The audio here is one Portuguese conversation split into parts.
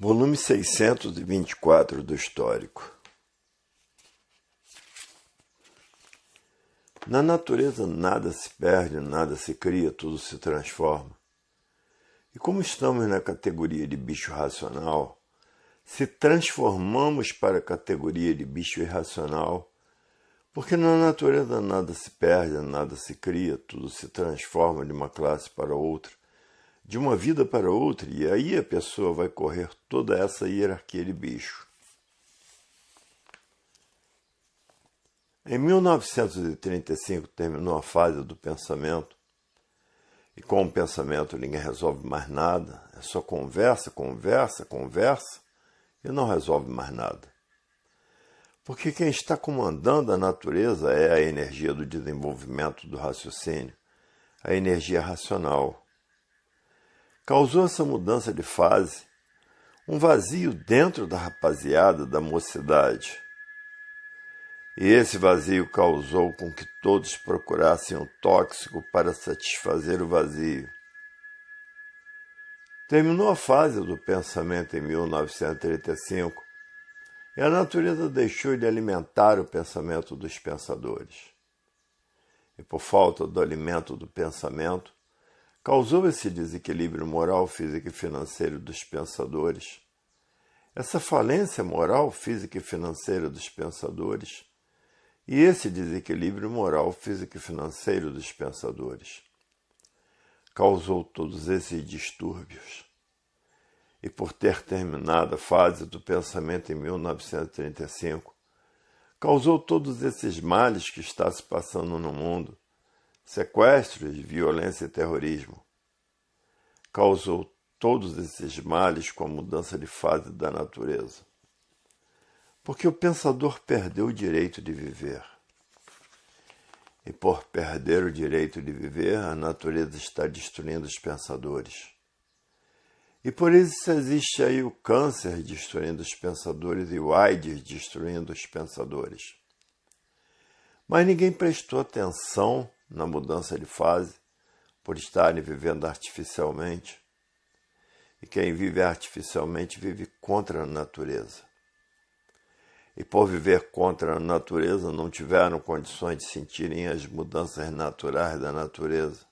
Volume 624 do Histórico. Na natureza nada se perde, nada se cria, tudo se transforma. E como estamos na categoria de bicho racional, se transformamos para a categoria de bicho irracional, porque na natureza nada se perde, nada se cria, tudo se transforma de uma classe para outra, de uma vida para outra, e aí a pessoa vai correr toda essa hierarquia de bicho. Em 1935 terminou a fase do pensamento, e com o pensamento ninguém resolve mais nada, é só conversa, conversa, conversa, e não resolve mais nada. Porque quem está comandando a natureza é a energia do desenvolvimento do raciocínio, a energia racional. Causou essa mudança de fase um vazio dentro da rapaziada da mocidade. E esse vazio causou com que todos procurassem o tóxico para satisfazer o vazio. Terminou a fase do pensamento em 1935 e a natureza deixou de alimentar o pensamento dos pensadores. E por falta do alimento do pensamento, causou esse desequilíbrio moral, físico e financeiro dos pensadores. Essa falência moral, física e financeira dos pensadores e esse desequilíbrio moral, físico e financeiro dos pensadores causou todos esses distúrbios. E por ter terminado a fase do pensamento em 1935, causou todos esses males que está se passando no mundo, sequestros, violência e terrorismo. Causou todos esses males com a mudança de fase da natureza. Porque o pensador perdeu o direito de viver. E por perder o direito de viver, a natureza está destruindo os pensadores. E por isso existe aí o câncer destruindo os pensadores e o AIDS destruindo os pensadores. Mas ninguém prestou atenção na mudança de fase, por estarem vivendo artificialmente. E quem vive artificialmente vive contra a natureza. E por viver contra a natureza não tiveram condições de sentirem as mudanças naturais da natureza.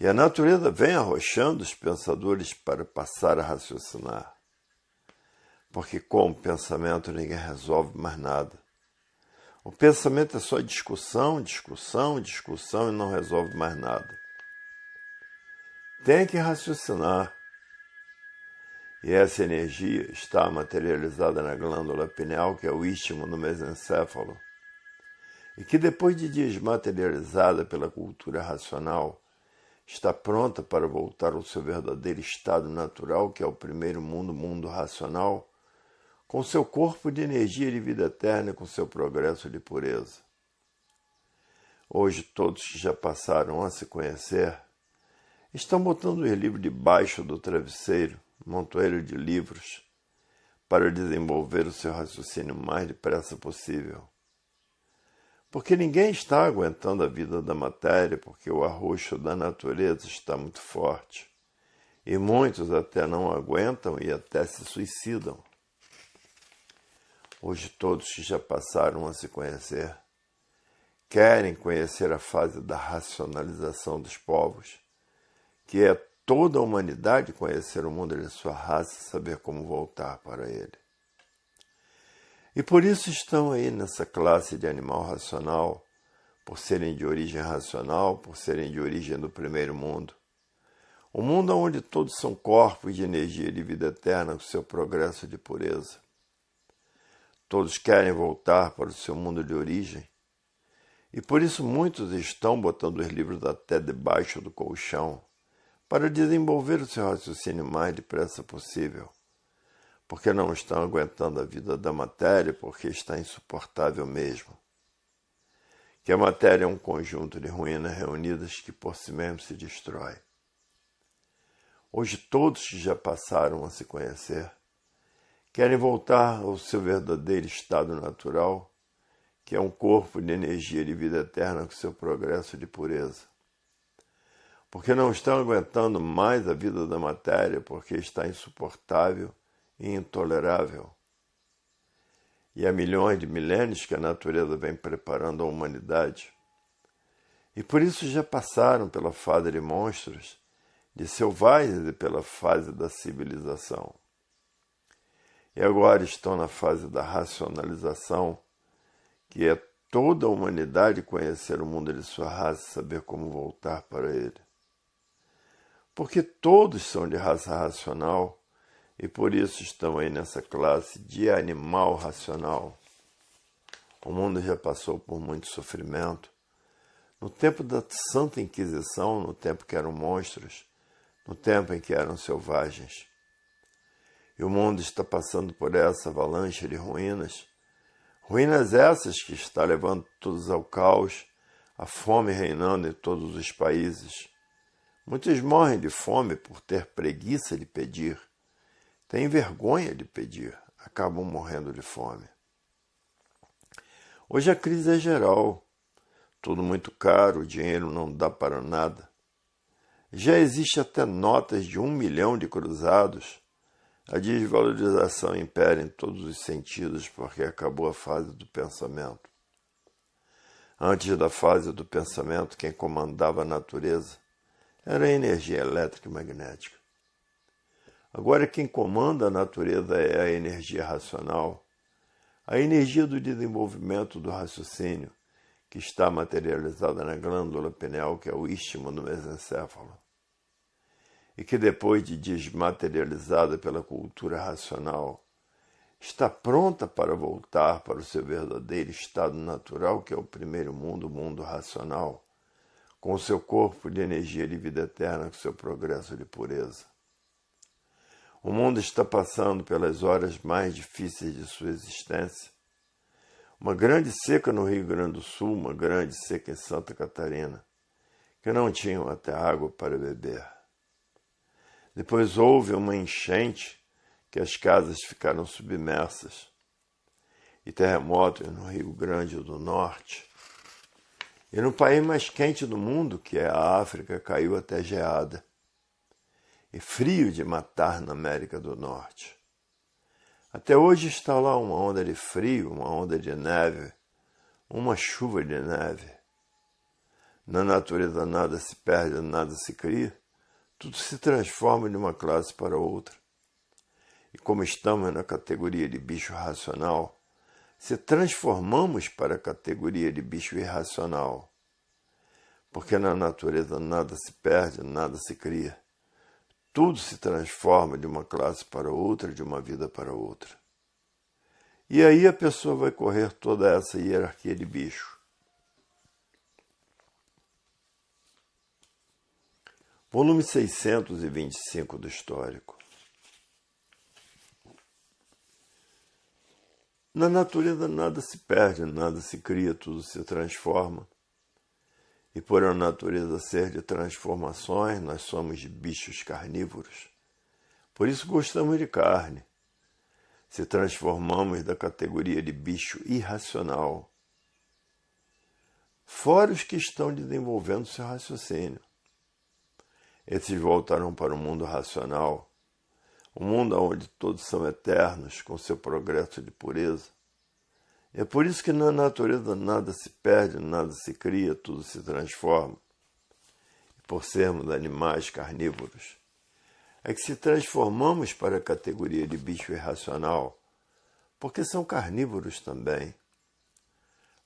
E a natureza vem arrochando os pensadores para passar a raciocinar. Porque com o pensamento ninguém resolve mais nada. O pensamento é só discussão, discussão, discussão e não resolve mais nada. Tem que raciocinar. E essa energia está materializada na glândula pineal, que é o istmo no mesencéfalo, e que depois de desmaterializada pela cultura racional, está pronta para voltar ao seu verdadeiro estado natural, que é o primeiro mundo, mundo racional, com seu corpo de energia de vida eterna e com seu progresso de pureza. Hoje todos que já passaram a se conhecer estão botando os livros debaixo do travesseiro, montoeiro de livros, para desenvolver o seu raciocínio o mais depressa possível. Porque ninguém está aguentando a vida da matéria, porque o arroxo da natureza está muito forte. E muitos até não aguentam e até se suicidam. Hoje todos que já passaram a se conhecer querem conhecer a fase da racionalização dos povos, que é toda a humanidade conhecer o mundo de sua raça e saber como voltar para ele. E por isso estão aí nessa classe de animal racional, por serem de origem racional, por serem de origem do primeiro mundo. O mundo onde todos são corpos de energia de vida eterna com seu progresso de pureza. Todos querem voltar para o seu mundo de origem. E por isso muitos estão botando os livros até debaixo do colchão, para desenvolver o seu raciocínio o mais depressa possível, porque não estão aguentando a vida da matéria, porque está insuportável mesmo. Que a matéria é um conjunto de ruínas reunidas que por si mesmo se destrói. Hoje todos que já passaram a se conhecer querem voltar ao seu verdadeiro estado natural, que é um corpo de energia de vida eterna com seu progresso de pureza. porque não estão aguentando mais a vida da matéria, porque está insuportável e intolerável. E há milhões de milênios que a natureza vem preparando a humanidade. E por isso já passaram pela fase de monstros, de selvagens e pela fase da civilização. E agora estão na fase da racionalização, que é toda a humanidade conhecer o mundo de sua raça e saber como voltar para ele. Porque todos são de raça racional e por isso estão aí nessa classe de animal racional. O mundo já passou por muito sofrimento. No tempo da Santa Inquisição, no tempo que eram monstros, no tempo em que eram selvagens. E o mundo está passando por essa avalanche de ruínas. Ruínas essas que está levando todos ao caos, a fome reinando em todos os países. Muitos morrem de fome por ter preguiça de pedir, têm vergonha de pedir, acabam morrendo de fome. Hoje a crise é geral, tudo muito caro, o dinheiro não dá para nada. Já existe até notas de 1 milhão de cruzados. A desvalorização impera em todos os sentidos porque acabou a fase do pensamento. Antes da fase do pensamento, quem comandava a natureza era a energia elétrica e magnética. Agora quem comanda a natureza é a energia racional, a energia do desenvolvimento do raciocínio, que está materializada na glândula pineal, que é o istmo do mesencéfalo, e que depois de desmaterializada pela cultura racional, está pronta para voltar para o seu verdadeiro estado natural, que é o primeiro mundo, o mundo racional, com o seu corpo de energia de vida eterna, com o seu progresso de pureza. O mundo está passando pelas horas mais difíceis de sua existência. Uma grande seca no Rio Grande do Sul, uma grande seca em Santa Catarina, que não tinham até água para beber. Depois houve uma enchente, que as casas ficaram submersas, e terremotos no Rio Grande do Norte. E no país mais quente do mundo, que é a África, caiu até geada. E frio de matar na América do Norte. Até hoje está lá uma onda de frio, uma onda de neve, uma chuva de neve. Na natureza nada se perde, nada se cria, tudo se transforma de uma classe para outra. E como estamos na categoria de bicho racional, se transformamos para a categoria de bicho irracional. Porque na natureza nada se perde, nada se cria. Tudo se transforma de uma classe para outra, de uma vida para outra. E aí a pessoa vai correr toda essa hierarquia de bicho. Volume 625 do Histórico. Na natureza nada se perde, nada se cria, tudo se transforma. E por a natureza ser de transformações, nós somos bichos carnívoros. Por isso gostamos de carne. Se transformamos da categoria de bicho irracional. Fora os que estão desenvolvendo seu raciocínio. Esses voltarão para o mundo racional, o mundo onde todos são eternos, com seu progresso de pureza. É por isso que na natureza nada se perde, nada se cria, tudo se transforma. E por sermos animais carnívoros, é que se transformamos para a categoria de bicho irracional, porque são carnívoros também.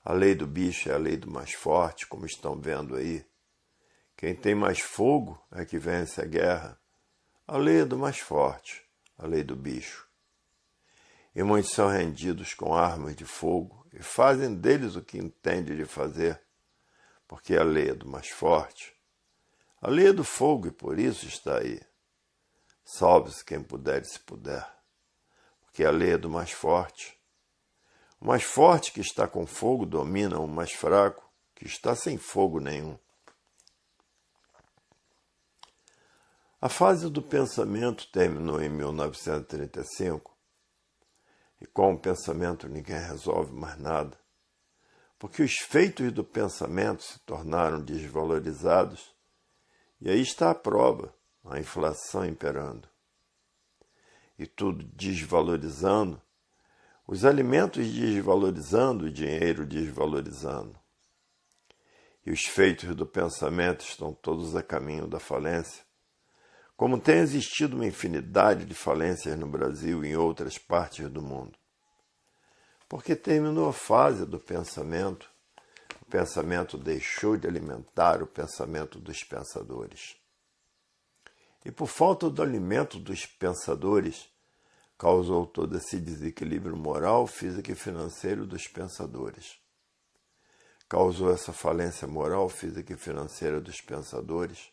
A lei do bicho é a lei do mais forte, como estão vendo aí. Quem tem mais fogo é que vence a guerra. A lei é do mais forte, a lei do bicho. E muitos são rendidos com armas de fogo e fazem deles o que entendem de fazer, porque a lei é do mais forte. A lei é do fogo e por isso está aí. Salve-se quem puder e se puder, porque a lei é do mais forte. O mais forte que está com fogo domina o mais fraco, que está sem fogo nenhum. A fase do pensamento terminou em 1935, e com o pensamento ninguém resolve mais nada, porque os feitos do pensamento se tornaram desvalorizados E aí está a prova, a inflação imperando. E tudo desvalorizando, os alimentos desvalorizando, o dinheiro desvalorizando. E os feitos do pensamento estão todos a caminho da falência, como tem existido uma infinidade de falências no Brasil e em outras partes do mundo. Porque terminou a fase do pensamento, o pensamento deixou de alimentar o pensamento dos pensadores. E por falta do alimento dos pensadores, causou todo esse desequilíbrio moral, físico e financeiro dos pensadores. Causou essa falência moral, física e financeira dos pensadores.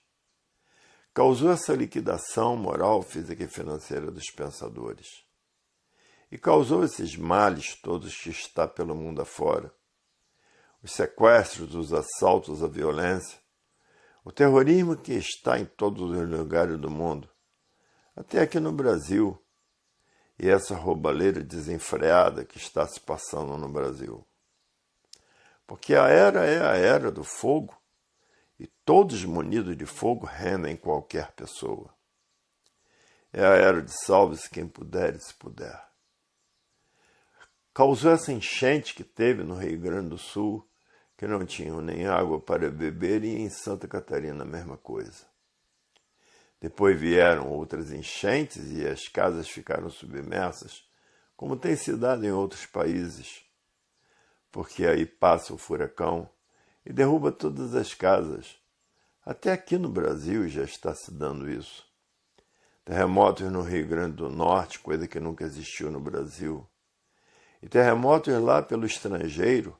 Causou essa liquidação moral, física e financeira dos pensadores. E causou esses males todos que está pelo mundo afora. Os sequestros, os assaltos, a violência, o terrorismo que está em todos os lugares do mundo, até aqui no Brasil, e essa roubalheira desenfreada que está se passando no Brasil. Porque a era é a era do fogo, e todos munidos de fogo rendem qualquer pessoa. É a era de salve-se quem puder e se puder. Causou essa enchente que teve no Rio Grande do Sul, que não tinham nem água para beber, e em Santa Catarina a mesma coisa. Depois vieram outras enchentes e as casas ficaram submersas, como tem se dado em outros países, porque aí passa o furacão e derruba todas as casas. Até aqui no Brasil já está se dando isso. Terremotos no Rio Grande do Norte, coisa que nunca existiu no Brasil. E terremotos lá pelo estrangeiro,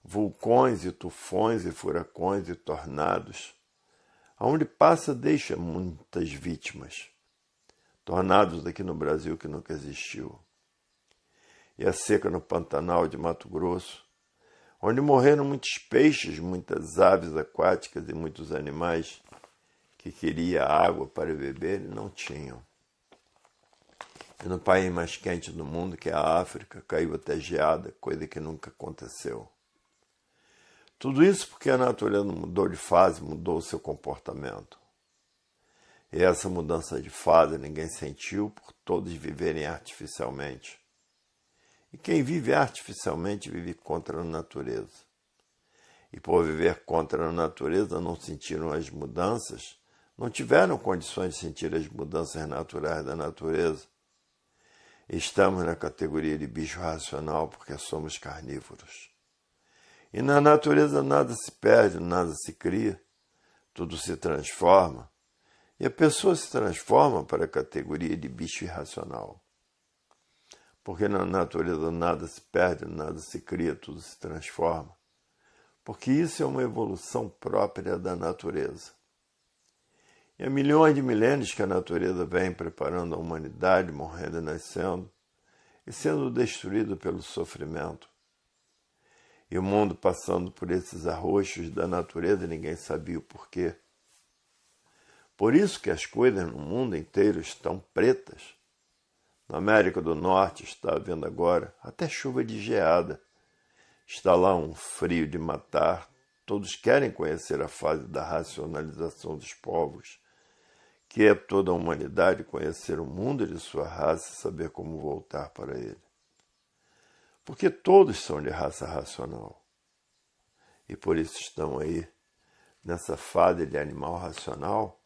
vulcões e tufões e furacões e tornados. Aonde passa deixa muitas vítimas. Tornados aqui no Brasil que nunca existiu. E a seca no Pantanal de Mato Grosso, onde morreram muitos peixes, muitas aves aquáticas e muitos animais que queriam água para beber e não tinham. E no país mais quente do mundo, que é a África, caiu até geada, coisa que nunca aconteceu. Tudo isso porque a natureza mudou de fase, mudou o seu comportamento. E essa mudança de fase ninguém sentiu por todos viverem artificialmente. E quem vive artificialmente vive contra a natureza. E por viver contra a natureza não sentiram as mudanças, não tiveram condições de sentir as mudanças naturais da natureza. Estamos na categoria de bicho racional porque somos carnívoros. E na natureza nada se perde, nada se cria, tudo se transforma. E a pessoa se transforma para a categoria de bicho irracional. Porque na natureza nada se perde, nada se cria, tudo se transforma. Porque isso é uma evolução própria da natureza. E há milhões de milênios que a natureza vem preparando a humanidade, morrendo e nascendo, e sendo destruído pelo sofrimento. E o mundo passando por esses arroxos da natureza e ninguém sabia o porquê. Por isso que as coisas no mundo inteiro estão pretas. Na América do Norte está havendo agora até chuva de geada. Está lá um frio de matar. Todos querem conhecer a fase da racionalização dos povos, que é toda a humanidade conhecer o mundo de sua raça e saber como voltar para ele. Porque todos são de raça racional. E por isso estão aí, nessa fase de animal racional,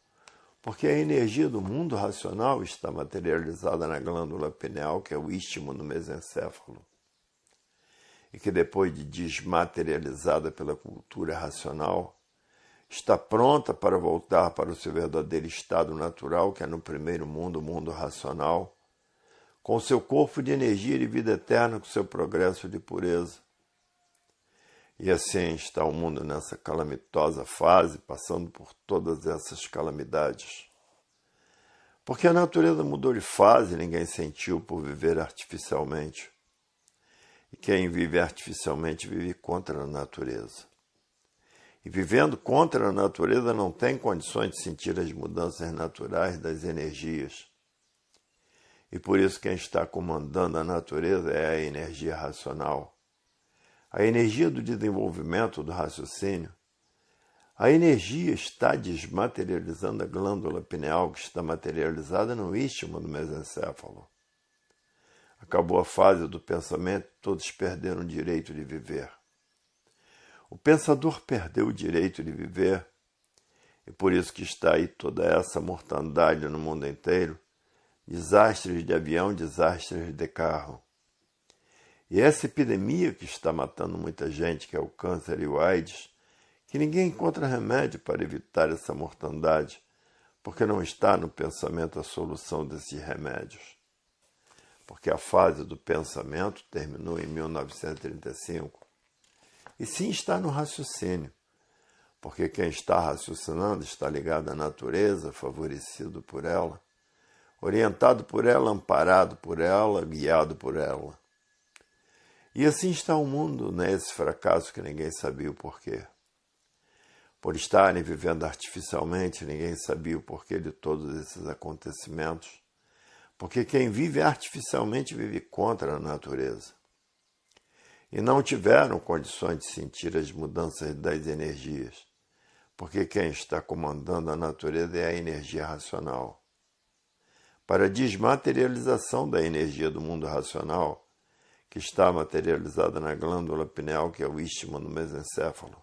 porque a energia do mundo racional está materializada na glândula pineal, que é o istmo no mesencéfalo, e que depois de desmaterializada pela cultura racional, está pronta para voltar para o seu verdadeiro estado natural, que é no primeiro mundo, o mundo racional, com seu corpo de energia de vida eterna, com seu progresso de pureza. E assim está o mundo nessa calamitosa fase, passando por todas essas calamidades. Porque a natureza mudou de fase e ninguém sentiu por viver artificialmente. E quem vive artificialmente vive contra a natureza. E vivendo contra a natureza não tem condições de sentir as mudanças naturais das energias. E por isso quem está comandando a natureza é a energia racional. A energia do desenvolvimento do raciocínio, A energia está desmaterializando a glândula pineal, que está materializada no istmo do mesencéfalo. Acabou a fase do pensamento, todos perderam o direito de viver. O pensador perdeu o direito de viver, e por isso que está aí toda essa mortandade no mundo inteiro, desastres de avião, desastres de carro. E essa epidemia que está matando muita gente, que é o câncer e o AIDS, que ninguém encontra remédio para evitar essa mortandade, porque não está no pensamento a solução desses remédios. Porque a fase do pensamento terminou em 1935. E sim está no raciocínio, porque quem está raciocinando está ligado à natureza, favorecido por ela, orientado por ela, amparado por ela, guiado por ela. E assim está o mundo nesse fracasso que ninguém sabia o porquê. Por estarem vivendo artificialmente, ninguém sabia o porquê de todos esses acontecimentos, porque quem vive artificialmente vive contra a natureza. E não tiveram condições de sentir as mudanças das energias, porque quem está comandando a natureza é a energia racional. Para a desmaterialização da energia do mundo racional, que está materializada na glândula pineal, que é o istmo do mesencéfalo.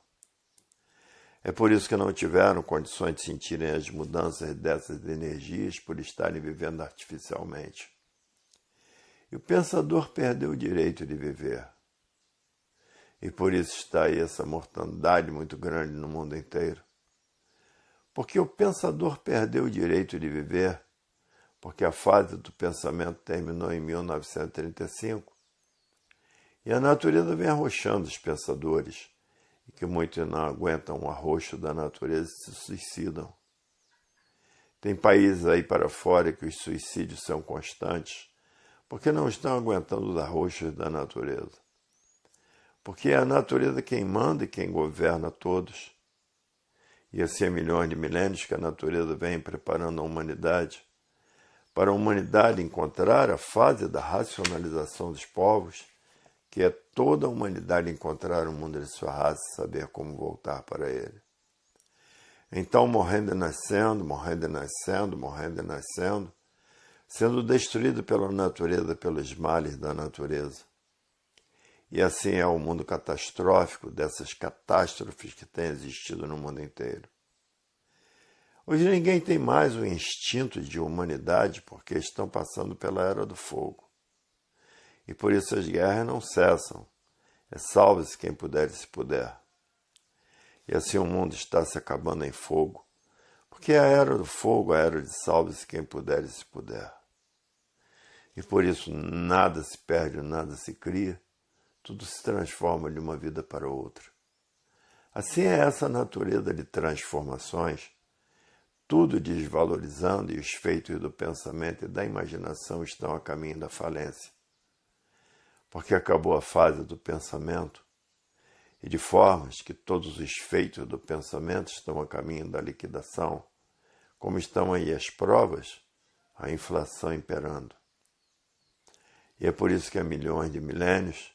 É por isso que não tiveram condições de sentirem as mudanças dessas energias por estarem vivendo artificialmente. E o pensador perdeu o direito de viver. E por isso está aí essa mortandade muito grande no mundo inteiro. Porque o pensador perdeu o direito de viver, porque a fase do pensamento terminou em 1935, e a natureza vem arrochando os pensadores, e que muitos não aguentam o arroxo da natureza e se suicidam. Tem países aí para fora que os suicídios são constantes, porque não estão aguentando os arroxos da natureza. Porque é a natureza quem manda e quem governa todos. E assim há milhões de milênios que a natureza vem preparando a humanidade para a humanidade encontrar a fase da racionalização dos povos, que é toda a humanidade encontrar o mundo de sua raça e saber como voltar para ele. Então, morrendo e nascendo, morrendo e nascendo, morrendo e nascendo, sendo destruído pela natureza, pelos males da natureza. E assim é o mundo catastrófico dessas catástrofes que têm existido no mundo inteiro. Hoje ninguém tem mais o instinto de humanidade porque estão passando pela Era do Fogo. E por isso as guerras não cessam. É salve-se quem puder e se puder. E assim o mundo está se acabando em fogo, porque a Era do Fogo, a Era de salve-se quem puder e se puder. E por isso nada se perde, nada se cria, tudo se transforma de uma vida para outra. Assim é essa natureza de transformações, tudo desvalorizando, e os feitos do pensamento e da imaginação estão a caminho da falência. Porque acabou a fase do pensamento, e de formas que todos os feitos do pensamento estão a caminho da liquidação, como estão aí as provas, a inflação imperando. E é por isso que há milhões de milênios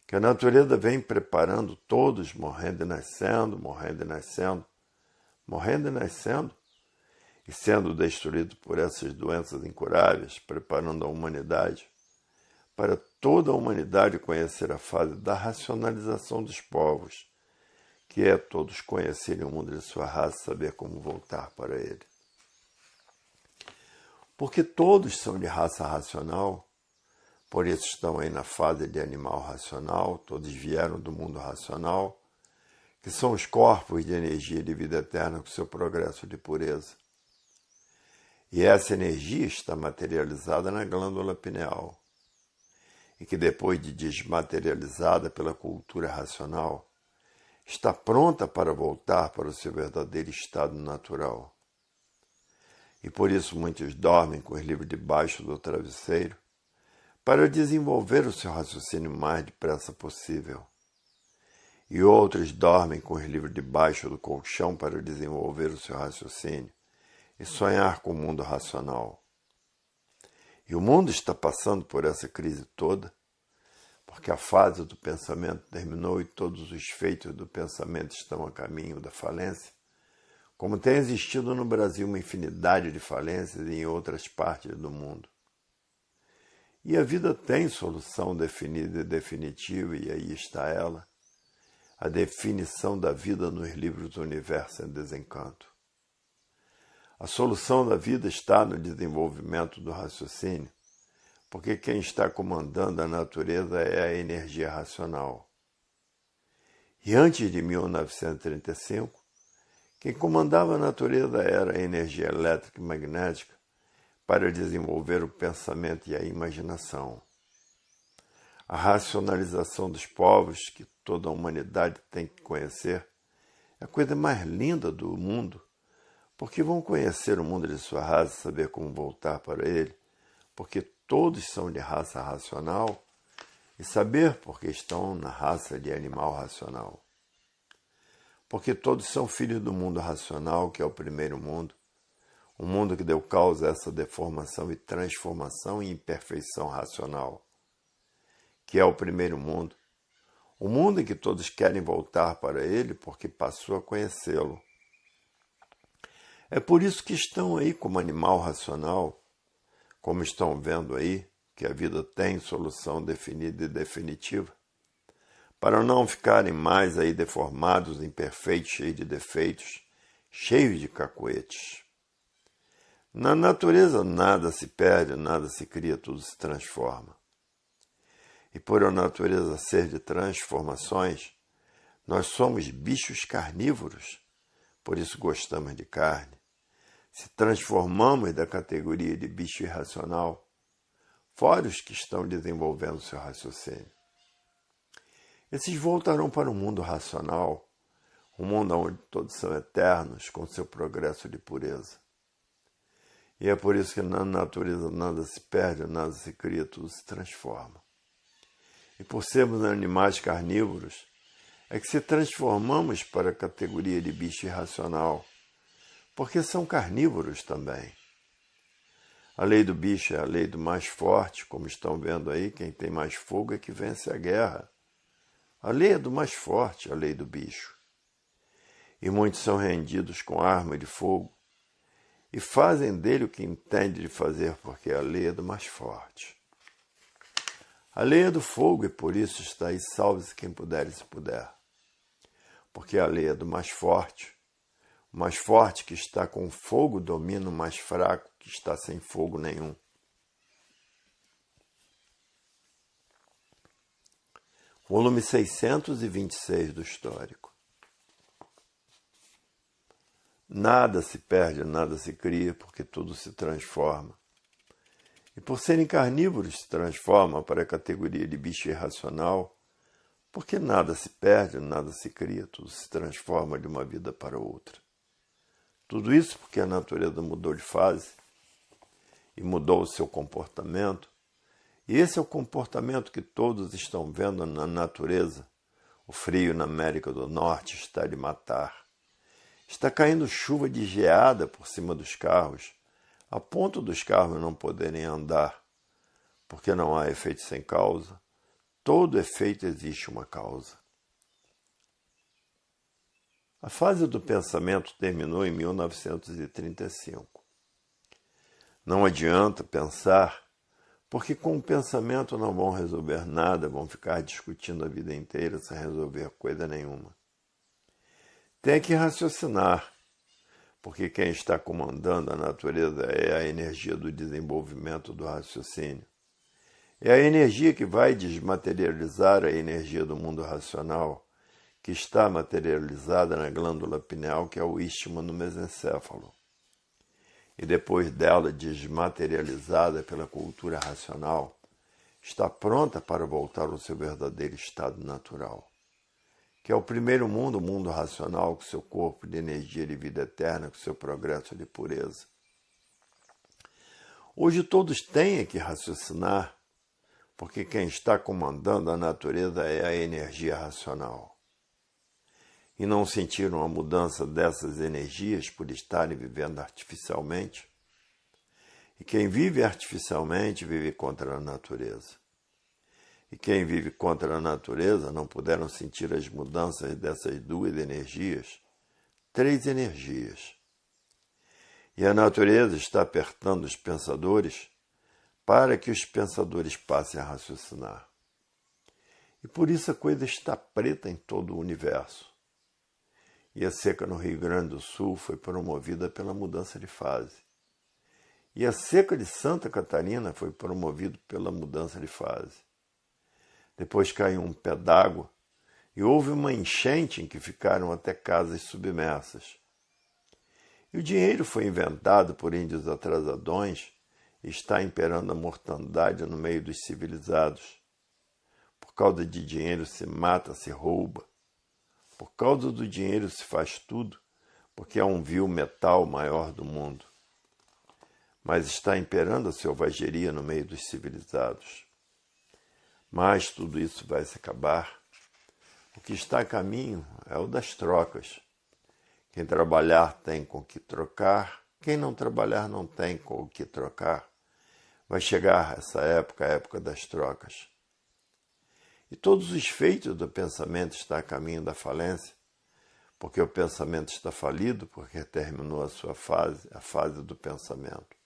que a natureza vem preparando todos, morrendo e nascendo, morrendo e nascendo, morrendo e nascendo, e sendo destruído por essas doenças incuráveis, preparando a humanidade para toda a humanidade conhecer a fase da racionalização dos povos, que é todos conhecerem o mundo de sua raça e saber como voltar para ele. Porque todos são de raça racional, por isso estão aí na fase de animal racional, todos vieram do mundo racional, que são os corpos de energia de vida eterna com seu progresso de pureza. E essa energia está materializada na glândula pineal, e que depois de desmaterializada pela cultura racional, está pronta para voltar para o seu verdadeiro estado natural. E por isso muitos dormem com os livros debaixo do travesseiro, para desenvolver o seu raciocínio o mais depressa possível. E outros dormem com os livros debaixo do colchão para desenvolver o seu raciocínio e sonhar com o mundo racional. E o mundo está passando por essa crise toda porque a fase do pensamento terminou e todos os feitos do pensamento estão a caminho da falência, como tem existido no Brasil uma infinidade de falências e em outras partes do mundo. E a vida tem solução definida e definitiva, e aí está ela, a definição da vida nos livros do Universo em Desencanto. A solução da vida está no desenvolvimento do raciocínio, porque quem está comandando a natureza é a energia racional. E antes de 1935, quem comandava a natureza era a energia elétrica e magnética para desenvolver o pensamento e a imaginação. A racionalização dos povos, que toda a humanidade tem que conhecer, é a coisa mais linda do mundo, porque vão conhecer o mundo de sua raça, saber como voltar para ele, porque todos são de raça racional, e saber porque estão na raça de animal racional. Porque todos são filhos do mundo racional, que é o primeiro mundo, um mundo que deu causa a essa deformação e transformação e imperfeição racional, que é o primeiro mundo, o mundo em que todos querem voltar para ele porque passou a conhecê-lo. É por isso que estão aí como animal racional, como estão vendo aí, que a vida tem solução definida e definitiva, para não ficarem mais aí deformados, imperfeitos, cheios de defeitos, cheios de cacoetes. Na natureza nada se perde, nada se cria, tudo se transforma. E por a natureza ser de transformações, nós somos bichos carnívoros, por isso gostamos de carne. Se transformamos da categoria de bicho irracional, fora os que estão desenvolvendo seu raciocínio. Esses voltarão para o mundo racional, um mundo onde todos são eternos, com seu progresso de pureza. E é por isso que na natureza nada se perde, nada se cria, tudo se transforma. E por sermos animais carnívoros, é que se transformamos para a categoria de bicho irracional, porque são carnívoros também. A lei do bicho é a lei do mais forte, como estão vendo aí, quem tem mais fogo é que vence a guerra. A lei é do mais forte, a lei do bicho. E muitos são rendidos com arma de fogo, e fazem dele o que entende de fazer, porque a lei é do mais forte. A lei é do fogo, e por isso está aí, salve-se quem puder e se puder. Porque a lei é do mais forte. O mais forte que está com fogo domina o mais fraco que está sem fogo nenhum. Volume 626 do Histórico. Nada se perde, nada se cria, porque tudo se transforma. E por serem carnívoros se transforma para a categoria de bicho irracional, porque nada se perde, nada se cria, tudo se transforma de uma vida para outra. Tudo isso porque a natureza mudou de fase e mudou o seu comportamento, e esse é o comportamento que todos estão vendo na natureza. O frio na América do Norte está de matar. Está caindo chuva de geada por cima dos carros, a ponto dos carros não poderem andar, porque não há efeito sem causa. Todo efeito existe uma causa. A fase do pensamento terminou em 1935. Não adianta pensar, porque com o pensamento não vão resolver nada, vão ficar discutindo a vida inteira sem resolver coisa nenhuma. Tem que raciocinar, porque quem está comandando a natureza é a energia do desenvolvimento do raciocínio. É a energia que vai desmaterializar a energia do mundo racional, que está materializada na glândula pineal, que é o istmo no mesencéfalo. E depois dela desmaterializada pela cultura racional, está pronta para voltar ao seu verdadeiro estado natural, que é o primeiro mundo, o mundo racional, com seu corpo de energia de vida eterna, com seu progresso de pureza. Hoje todos têm que raciocinar, porque quem está comandando a natureza é a energia racional. E não sentiram a mudança dessas energias por estarem vivendo artificialmente? E quem vive artificialmente vive contra a natureza. E quem vive contra a natureza não puderam sentir as mudanças dessas duas energias, três energias. E a natureza está apertando os pensadores para que os pensadores passem a raciocinar. E por isso a coisa está preta em todo o universo. E a seca no Rio Grande do Sul foi promovida pela mudança de fase. E a seca de Santa Catarina foi promovida pela mudança de fase. Depois caiu um pé d'água e houve uma enchente em que ficaram até casas submersas. E o dinheiro foi inventado por índios atrasadões e está imperando a mortandade no meio dos civilizados. Por causa de dinheiro se mata, se rouba. Por causa do dinheiro se faz tudo, porque é um vil metal maior do mundo. Mas está imperando a selvageria no meio dos civilizados. Mas tudo isso vai se acabar. O que está a caminho é o das trocas. Quem trabalhar tem com o que trocar, quem não trabalhar não tem com o que trocar. Vai chegar essa época, a época das trocas. E todos os feitos do pensamento estão a caminho da falência, porque o pensamento está falido, porque terminou a sua fase, a fase do pensamento.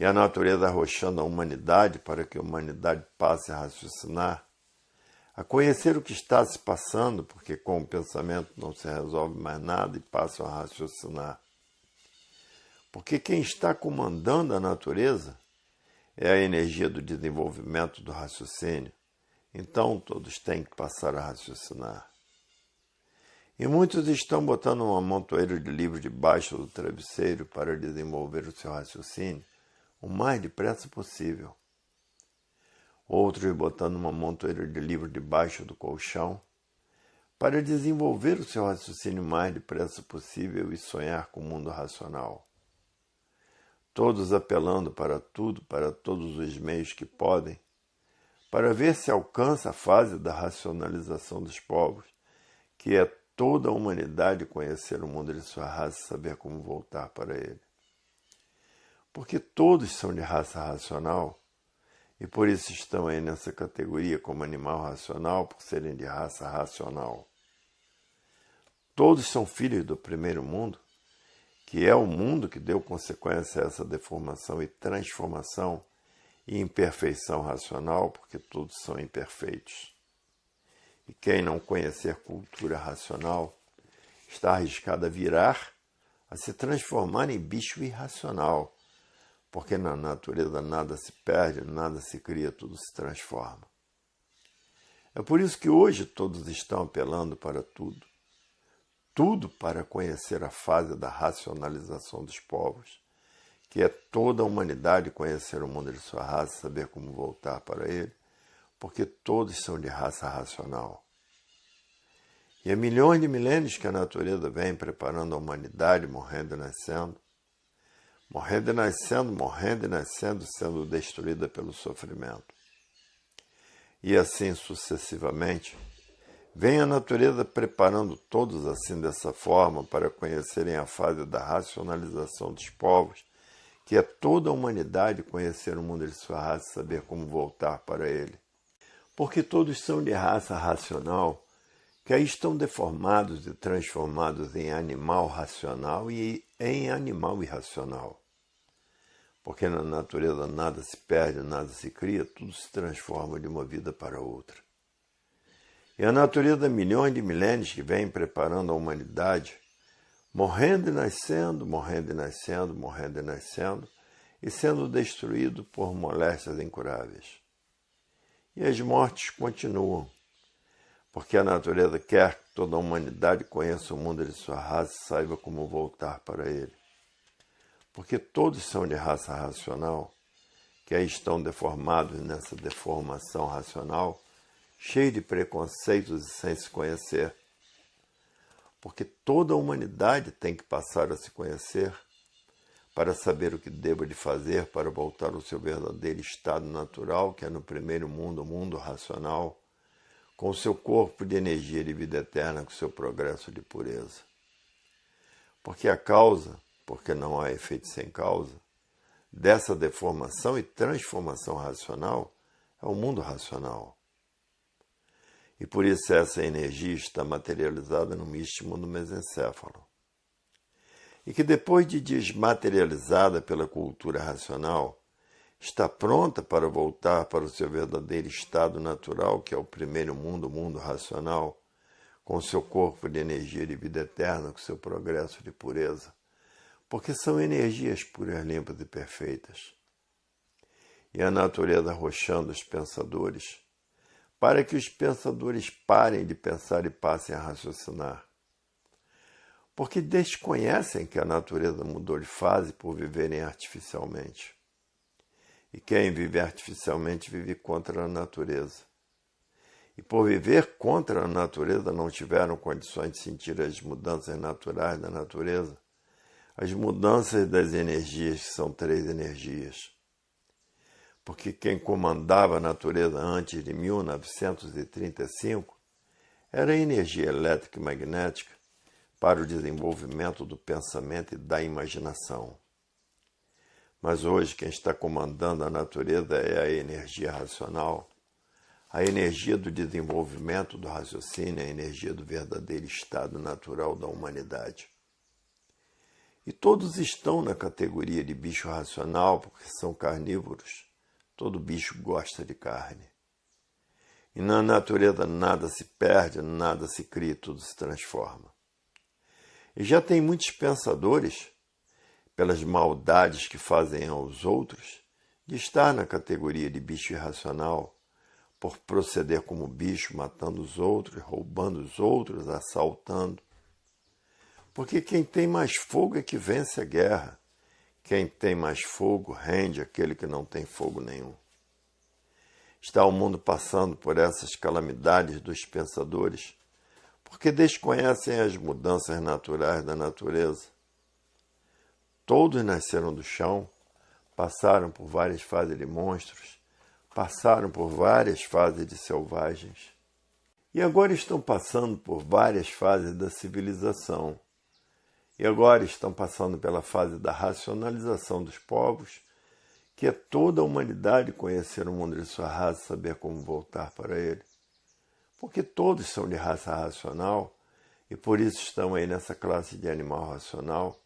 E a natureza arrochando a humanidade para que a humanidade passe a raciocinar, a conhecer o que está se passando, porque com o pensamento não se resolve mais nada e passam a raciocinar. Porque quem está comandando a natureza é a energia do desenvolvimento do raciocínio. Então todos têm que passar a raciocinar. E muitos estão botando um amontoeiro de livros debaixo do travesseiro para desenvolver o seu raciocínio o mais depressa possível. Outros botando uma montoeira de livros debaixo do colchão para desenvolver o seu raciocínio o mais depressa possível e sonhar com o mundo racional. Todos apelando para tudo, para todos os meios que podem, para ver se alcança a fase da racionalização dos povos, que é toda a humanidade conhecer o mundo de sua raça e saber como voltar para ele. Porque todos são de raça racional, e por isso estão aí nessa categoria como animal racional, por serem de raça racional. Todos são filhos do primeiro mundo, que é o mundo que deu consequência a essa deformação e transformação e imperfeição racional, porque todos são imperfeitos. E quem não conhecer cultura racional está arriscado a virar, a se transformar em bicho irracional, porque na natureza nada se perde, nada se cria, tudo se transforma. É por isso que hoje todos estão apelando para tudo. Tudo para conhecer a fase da racionalização dos povos, que é toda a humanidade conhecer o mundo de sua raça, saber como voltar para ele, porque todos são de raça racional. E há milhões de milênios que a natureza vem preparando a humanidade, morrendo e nascendo, morrendo e nascendo, morrendo e nascendo, sendo destruída pelo sofrimento. E assim sucessivamente, vem a natureza preparando todos assim dessa forma para conhecerem a fase da racionalização dos povos, que é toda a humanidade conhecer o mundo de sua raça e saber como voltar para ele. Porque todos são de raça racional, que aí estão deformados e transformados em animal racional e em animal irracional. Porque na natureza nada se perde, nada se cria, tudo se transforma de uma vida para outra. E a natureza, milhões de milênios que vem preparando a humanidade, morrendo e nascendo, morrendo e nascendo, morrendo e nascendo, e sendo destruído por moléstias incuráveis. E as mortes continuam, porque a natureza quer que toda a humanidade conheça o mundo de sua raça e saiba como voltar para ele. Porque todos são de raça racional, que aí estão deformados nessa deformação racional, cheios de preconceitos e sem se conhecer. Porque toda a humanidade tem que passar a se conhecer para saber o que deva de fazer para voltar ao seu verdadeiro estado natural, que é no primeiro mundo, o mundo racional, com o seu corpo de energia de vida eterna, com o seu progresso de pureza. Porque a causa, porque não há efeito sem causa, dessa deformação e transformação racional é o mundo racional. E por isso essa energia está materializada no istmo do mesencéfalo. E que depois de desmaterializada pela cultura racional, está pronta para voltar para o seu verdadeiro estado natural, que é o primeiro mundo, o mundo racional, com seu corpo de energia de vida eterna, com seu progresso de pureza, porque são energias puras, limpas e perfeitas. E a natureza arrochando os pensadores, para que os pensadores parem de pensar e passem a raciocinar. Porque desconhecem que a natureza mudou de fase por viverem artificialmente. E quem vive artificialmente vive contra a natureza. E por viver contra a natureza não tiveram condições de sentir as mudanças naturais da natureza, as mudanças das energias, que são 3 energias. Porque quem comandava a natureza antes de 1935 era a energia elétrica e magnética para o desenvolvimento do pensamento e da imaginação. Mas hoje quem está comandando a natureza é a energia racional, a energia do desenvolvimento do raciocínio, a energia do verdadeiro estado natural da humanidade. E todos estão na categoria de bicho racional porque são carnívoros. Todo bicho gosta de carne. E na natureza nada se perde, nada se cria, tudo se transforma. E já tem muitos pensadores, pelas maldades que fazem aos outros, de estar na categoria de bicho irracional, por proceder como bicho, matando os outros, roubando os outros, assaltando. Porque quem tem mais fogo é que vence a guerra. Quem tem mais fogo rende aquele que não tem fogo nenhum. Está o mundo passando por essas calamidades dos pensadores, porque desconhecem as mudanças naturais da natureza. Todos nasceram do chão, passaram por várias fases de monstros, passaram por várias fases de selvagens, e agora estão passando por várias fases da civilização. E agora estão passando pela fase da racionalização dos povos, que é toda a humanidade conhecer o mundo de sua raça, saber como voltar para ele. Porque todos são de raça racional e por isso estão aí nessa classe de animal racional,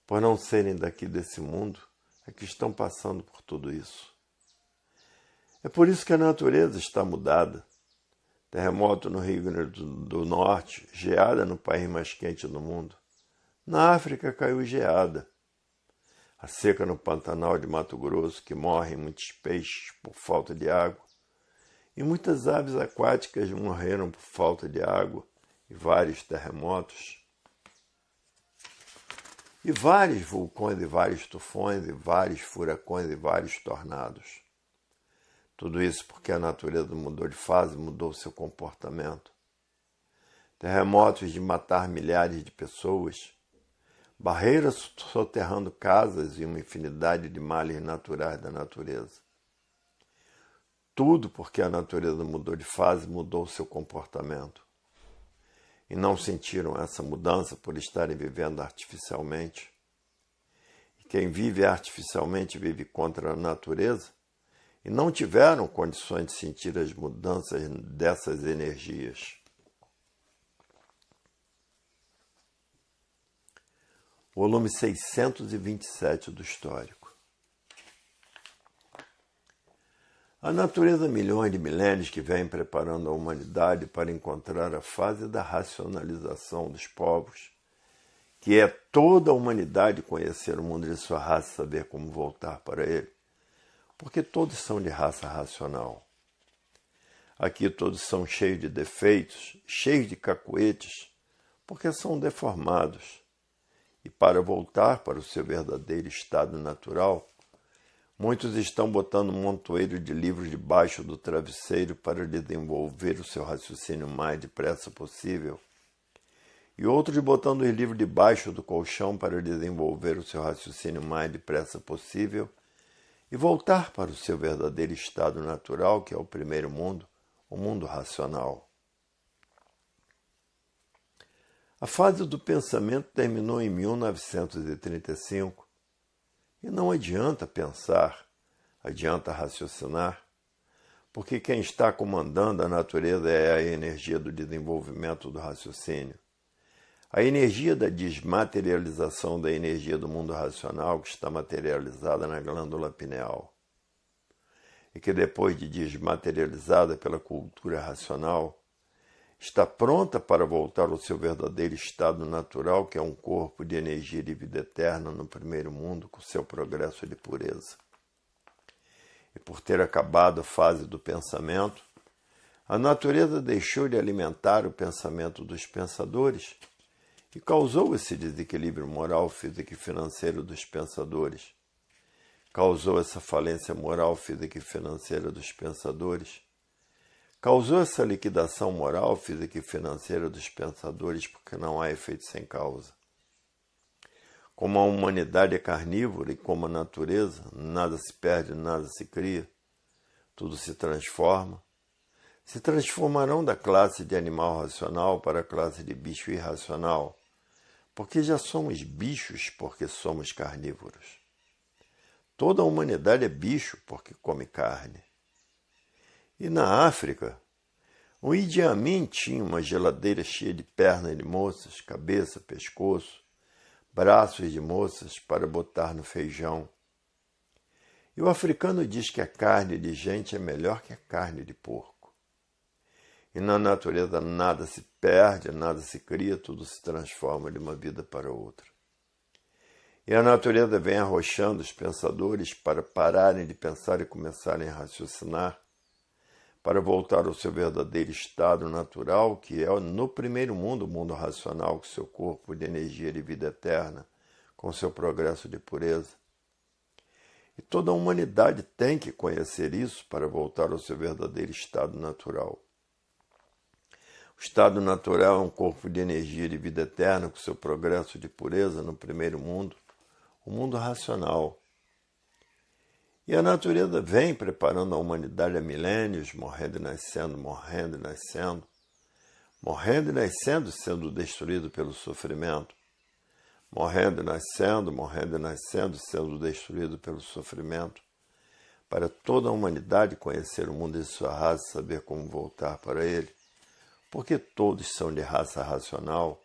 por não serem daqui desse mundo, é que estão passando por tudo isso. É por isso que a natureza está mudada. Terremoto no Rio Grande do Norte, geada no país mais quente do mundo. Na África caiu geada. A seca no Pantanal de Mato Grosso, que morrem muitos peixes por falta de água. E muitas aves aquáticas morreram por falta de água. E vários terremotos. E vários vulcões, e vários tufões, e vários furacões, e vários tornados. Tudo isso porque a natureza mudou de fase, mudou seu comportamento. Terremotos de matar milhares de pessoas. Barreiras soterrando casas e uma infinidade de males naturais da natureza. Tudo porque a natureza mudou de fase, mudou seu comportamento. E não sentiram essa mudança por estarem vivendo artificialmente. E quem vive artificialmente vive contra a natureza e não tiveram condições de sentir as mudanças dessas energias. Volume 627 do Histórico. A natureza há milhões de milênios que vem preparando a humanidade para encontrar a fase da racionalização dos povos, que é toda a humanidade conhecer o mundo de sua raça e saber como voltar para ele, porque todos são de raça racional. Aqui todos são cheios de defeitos, cheios de cacoetes, porque são deformados. E para voltar para o seu verdadeiro estado natural, muitos estão botando um montoeiro de livros debaixo do travesseiro para desenvolver o seu raciocínio o mais depressa possível, e outros botando os livros debaixo do colchão para desenvolver o seu raciocínio o mais depressa possível e voltar para o seu verdadeiro estado natural, que é o primeiro mundo, o mundo racional. A fase do pensamento terminou em 1935 e não adianta pensar, adianta raciocinar, porque quem está comandando a natureza é a energia do desenvolvimento do raciocínio. A energia da desmaterialização da energia do mundo racional que está materializada na glândula pineal. E que depois de desmaterializada pela cultura racional, está pronta para voltar ao seu verdadeiro estado natural, que é um corpo de energia de vida eterna no primeiro mundo, com seu progresso de pureza. E por ter acabado a fase do pensamento, a natureza deixou de alimentar o pensamento dos pensadores e causou esse desequilíbrio moral, físico e financeiro dos pensadores. Causou essa falência moral, física e financeira dos pensadores. Causou essa liquidação moral, física e financeira dos pensadores, porque não há efeito sem causa. Como a humanidade é carnívora e como a natureza, nada se perde, nada se cria, tudo se transforma. Se transformarão da classe de animal racional para a classe de bicho irracional, porque já somos bichos porque somos carnívoros. Toda a humanidade é bicho porque come carne. E na África, o Idi Amin tinha uma geladeira cheia de pernas de moças, cabeça, pescoço, braços de moças para botar no feijão. E o africano diz que a carne de gente é melhor que a carne de porco. E na natureza nada se perde, nada se cria, tudo se transforma de uma vida para outra. E a natureza vem arrochando os pensadores para pararem de pensar e começarem a raciocinar, para voltar ao seu verdadeiro estado natural, que é no primeiro mundo, o mundo racional, com seu corpo de energia de vida eterna, com seu progresso de pureza. E toda a humanidade tem que conhecer isso para voltar ao seu verdadeiro estado natural. O estado natural é um corpo de energia de vida eterna, com seu progresso de pureza no primeiro mundo, o mundo racional. E a natureza vem preparando a humanidade há milênios, morrendo e nascendo, morrendo e nascendo, morrendo e nascendo, sendo destruído pelo sofrimento, morrendo e nascendo, sendo destruído pelo sofrimento, para toda a humanidade conhecer o mundo e sua raça, saber como voltar para ele, porque todos são de raça racional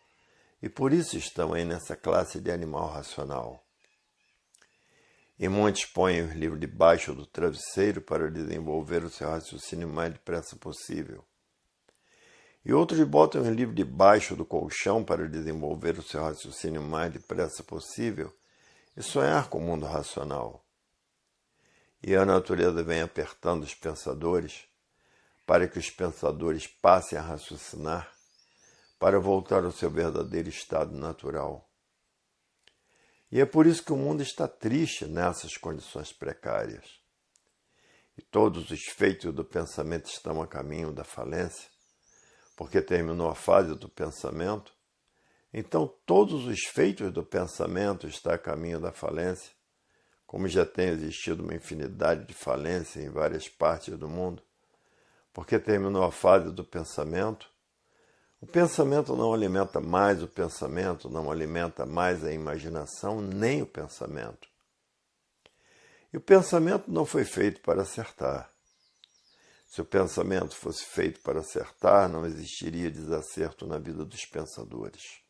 e por isso estão aí nessa classe de animal racional. E muitos põem os livros debaixo do travesseiro para desenvolver o seu raciocínio o mais depressa possível. E outros botam os livros debaixo do colchão para desenvolver o seu raciocínio o mais depressa possível e sonhar com o mundo racional. E a natureza vem apertando os pensadores para que os pensadores passem a raciocinar para voltar ao seu verdadeiro estado natural. E é por isso que o mundo está triste nessas condições precárias. E todos os feitos do pensamento estão a caminho da falência, porque terminou a fase do pensamento. Então todos os feitos do pensamento estão a caminho da falência, como já tem existido uma infinidade de falências em várias partes do mundo, porque terminou a fase do pensamento. O pensamento não alimenta mais o pensamento, não alimenta mais a imaginação, nem o pensamento. E o pensamento não foi feito para acertar. Se o pensamento fosse feito para acertar, não existiria desacerto na vida dos pensadores.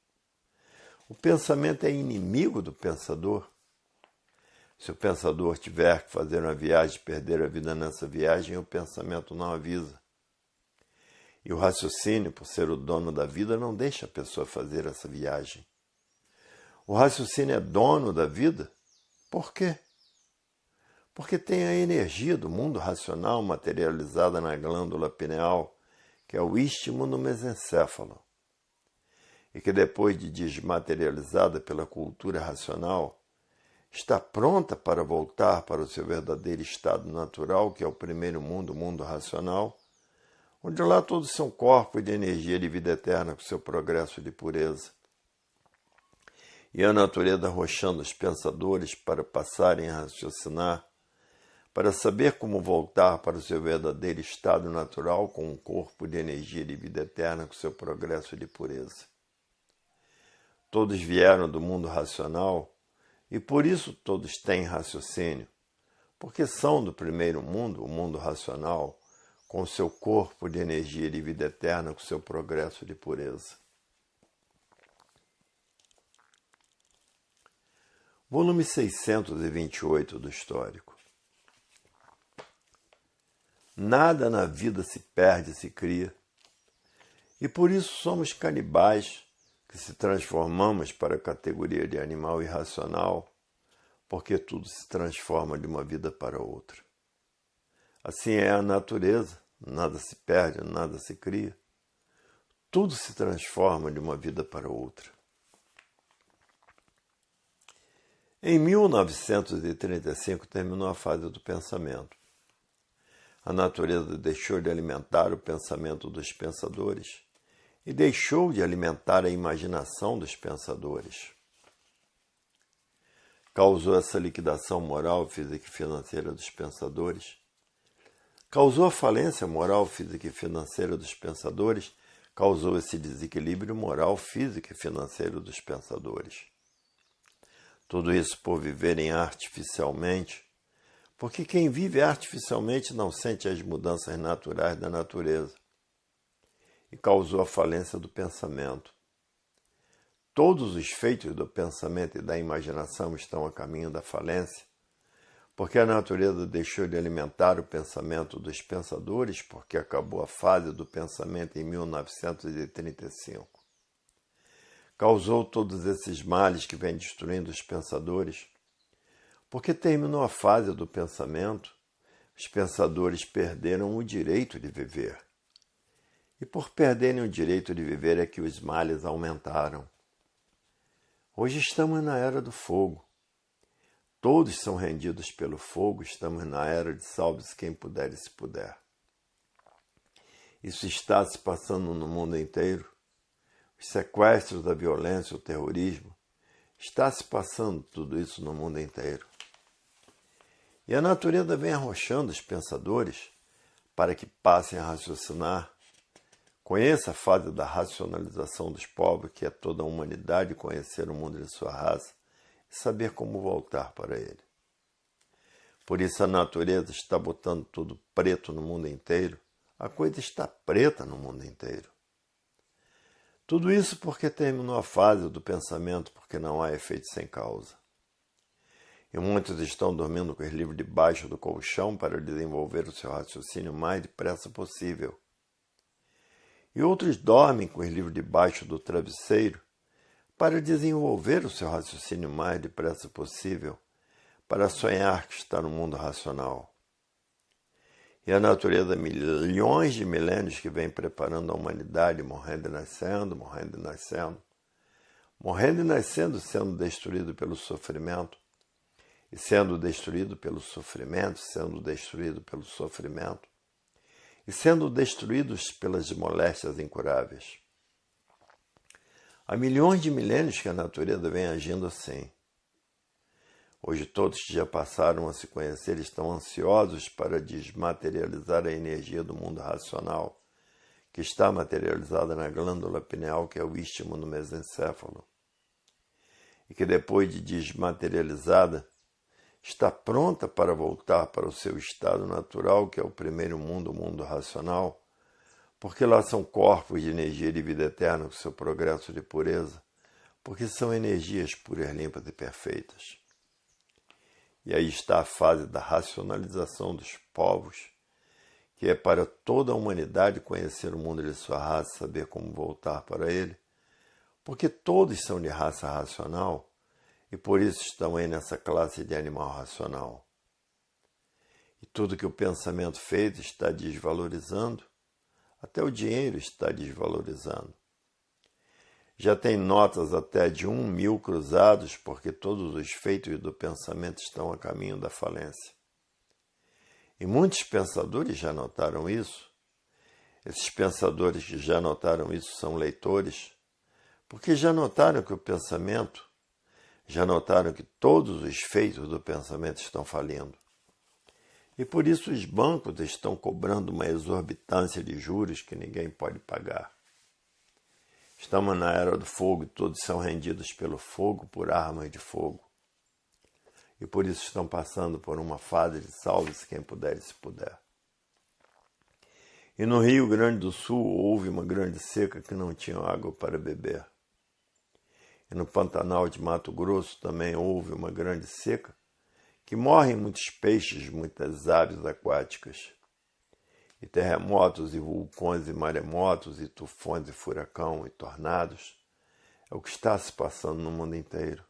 O pensamento é inimigo do pensador. Se o pensador tiver que fazer uma viagem e perder a vida nessa viagem, o pensamento não avisa. E o raciocínio, por ser o dono da vida, não deixa a pessoa fazer essa viagem. O raciocínio é dono da vida? Por quê? Porque tem a energia do mundo racional materializada na glândula pineal, que é o istmo no mesencéfalo, e que depois de desmaterializada pela cultura racional, está pronta para voltar para o seu verdadeiro estado natural, que é o primeiro mundo, o mundo racional, onde lá todos são corpos de energia de vida eterna com seu progresso de pureza. E a natureza arrochando os pensadores para passarem a raciocinar, para saber como voltar para o seu verdadeiro estado natural com um corpo de energia de vida eterna com seu progresso de pureza. Todos vieram do mundo racional e por isso todos têm raciocínio, porque são do primeiro mundo, o mundo racional, com seu corpo de energia de vida eterna, com seu progresso de pureza. Volume 628 do Histórico. Nada na vida se perde, se cria, e por isso somos canibais que se transformamos para a categoria de animal irracional, porque tudo se transforma de uma vida para outra. Assim é a natureza, nada se perde, nada se cria, tudo se transforma de uma vida para outra. Em 1935 terminou a fase do pensamento. A natureza deixou de alimentar o pensamento dos pensadores e deixou de alimentar a imaginação dos pensadores. Causou essa liquidação moral, física e financeira dos pensadores. Causou a falência moral, física e financeira dos pensadores. Causou esse desequilíbrio moral, físico e financeiro dos pensadores. Tudo isso por viverem artificialmente, porque quem vive artificialmente não sente as mudanças naturais da natureza. E causou a falência do pensamento. Todos os feitos do pensamento e da imaginação estão a caminho da falência, porque a natureza deixou de alimentar o pensamento dos pensadores, porque acabou a fase do pensamento em 1935. Causou todos esses males que vêm destruindo os pensadores, porque terminou a fase do pensamento, os pensadores perderam o direito de viver. E por perderem o direito de viver é que os males aumentaram. Hoje estamos na era do fogo. Todos são rendidos pelo fogo, estamos na era de salve-se quem puder e se puder. Isso está se passando no mundo inteiro. Os sequestros, da violência, o terrorismo, está se passando tudo isso no mundo inteiro. E a natureza vem arrochando os pensadores para que passem a raciocinar. Conheça a fase da racionalização dos povos, que é toda a humanidade conhecer o mundo de sua raça e saber como voltar para ele. Por isso a natureza está botando tudo preto no mundo inteiro. A coisa está preta no mundo inteiro. Tudo isso porque terminou a fase do pensamento, porque não há efeito sem causa. E muitos estão dormindo com os livros debaixo do colchão para desenvolver o seu raciocínio o mais depressa possível. E outros dormem com os livros debaixo do travesseiro para desenvolver o seu raciocínio o mais depressa possível, para sonhar que está no mundo racional. E a natureza, milhões de milênios que vem preparando a humanidade, morrendo e nascendo, morrendo e nascendo, morrendo e nascendo, sendo destruído pelo sofrimento, e sendo destruído pelo sofrimento, sendo destruído pelo sofrimento, e sendo destruídos pelas moléstias incuráveis. Há milhões de milênios que a natureza vem agindo assim. Hoje todos que já passaram a se conhecer estão ansiosos para desmaterializar a energia do mundo racional, que está materializada na glândula pineal, que é o istmo no mesencéfalo, e que depois de desmaterializada, está pronta para voltar para o seu estado natural, que é o primeiro mundo, o mundo racional, porque lá são corpos de energia de vida eterna com seu progresso de pureza, porque são energias puras, limpas e perfeitas. E aí está a fase da racionalização dos povos, que é para toda a humanidade conhecer o mundo de sua raça, saber como voltar para ele, porque todos são de raça racional e por isso estão aí nessa classe de animal racional. E tudo que o pensamento fez está desvalorizando, até o dinheiro está desvalorizando. Já tem notas até de 1.000 cruzados, porque todos os feitos do pensamento estão a caminho da falência. E muitos pensadores já notaram isso. Esses pensadores que já notaram isso são leitores, porque já notaram que o pensamento, já notaram que todos os feitos do pensamento estão falindo. E por isso os bancos estão cobrando uma exorbitância de juros que ninguém pode pagar. Estamos na era do fogo e todos são rendidos pelo fogo, por armas de fogo. E por isso estão passando por uma fase de salve-se quem puder e se puder. E no Rio Grande do Sul houve uma grande seca que não tinha água para beber. E no Pantanal de Mato Grosso também houve uma grande seca que morrem muitos peixes, muitas aves aquáticas. E terremotos e vulcões e maremotos e tufões e furacão e tornados é o que está se passando no mundo inteiro.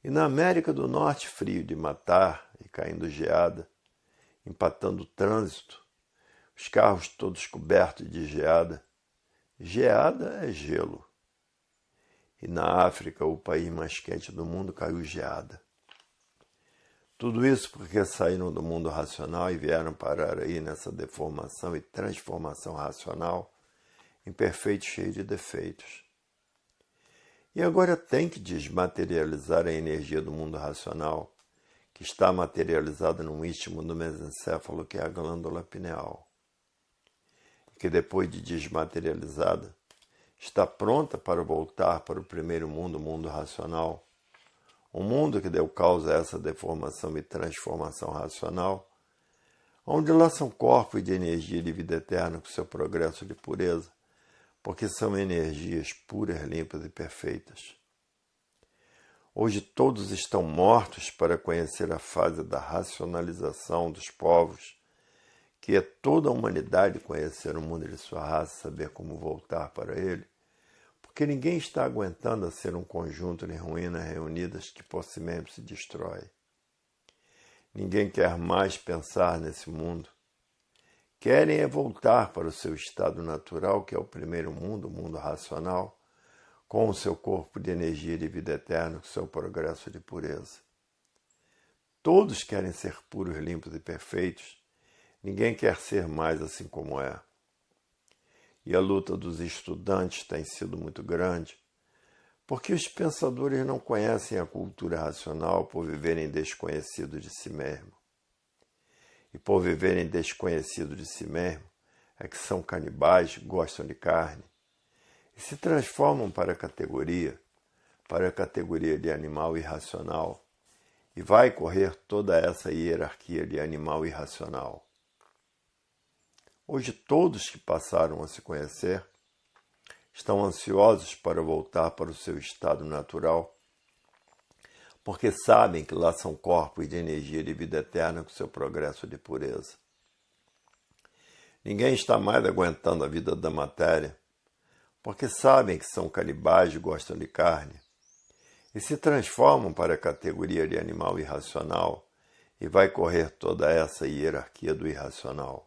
E na América do Norte, frio de matar e caindo geada, empatando o trânsito, os carros todos cobertos de geada. Geada é gelo. E na África, o país mais quente do mundo, caiu geada. Tudo isso porque saíram do mundo racional e vieram parar aí nessa deformação e transformação racional, imperfeito, cheio de defeitos. E agora tem que desmaterializar a energia do mundo racional, que está materializada no istmo do mesencéfalo, que é a glândula pineal. E que depois de desmaterializada, está pronta para voltar para o primeiro mundo, o mundo racional. Um mundo que deu causa a essa deformação e transformação racional, onde lá são corpos de energia de vida eterna com seu progresso de pureza, porque são energias puras, limpas e perfeitas. Hoje todos estão mortos para conhecer a fase da racionalização dos povos, que é toda a humanidade conhecer o mundo de sua raça, saber como voltar para ele, porque ninguém está aguentando a ser um conjunto de ruínas reunidas que por si mesmo se destrói. Ninguém quer mais pensar nesse mundo. Querem é voltar para o seu estado natural, que é o primeiro mundo, o mundo racional, com o seu corpo de energia de vida eterna, com o seu progresso de pureza. Todos querem ser puros, limpos e perfeitos. Ninguém quer ser mais assim como é. E a luta dos estudantes tem sido muito grande, porque os pensadores não conhecem a cultura racional por viverem desconhecidos de si mesmo. E por viverem desconhecidos de si mesmo, é que são canibais, gostam de carne, e se transformam para a categoria de animal irracional, e vai correr toda essa hierarquia de animal irracional. Hoje todos que passaram a se conhecer estão ansiosos para voltar para o seu estado natural, porque sabem que lá são corpos de energia de vida eterna com seu progresso de pureza. Ninguém está mais aguentando a vida da matéria, porque sabem que são canibais e gostam de carne, e se transformam para a categoria de animal irracional, e vai correr toda essa hierarquia do irracional.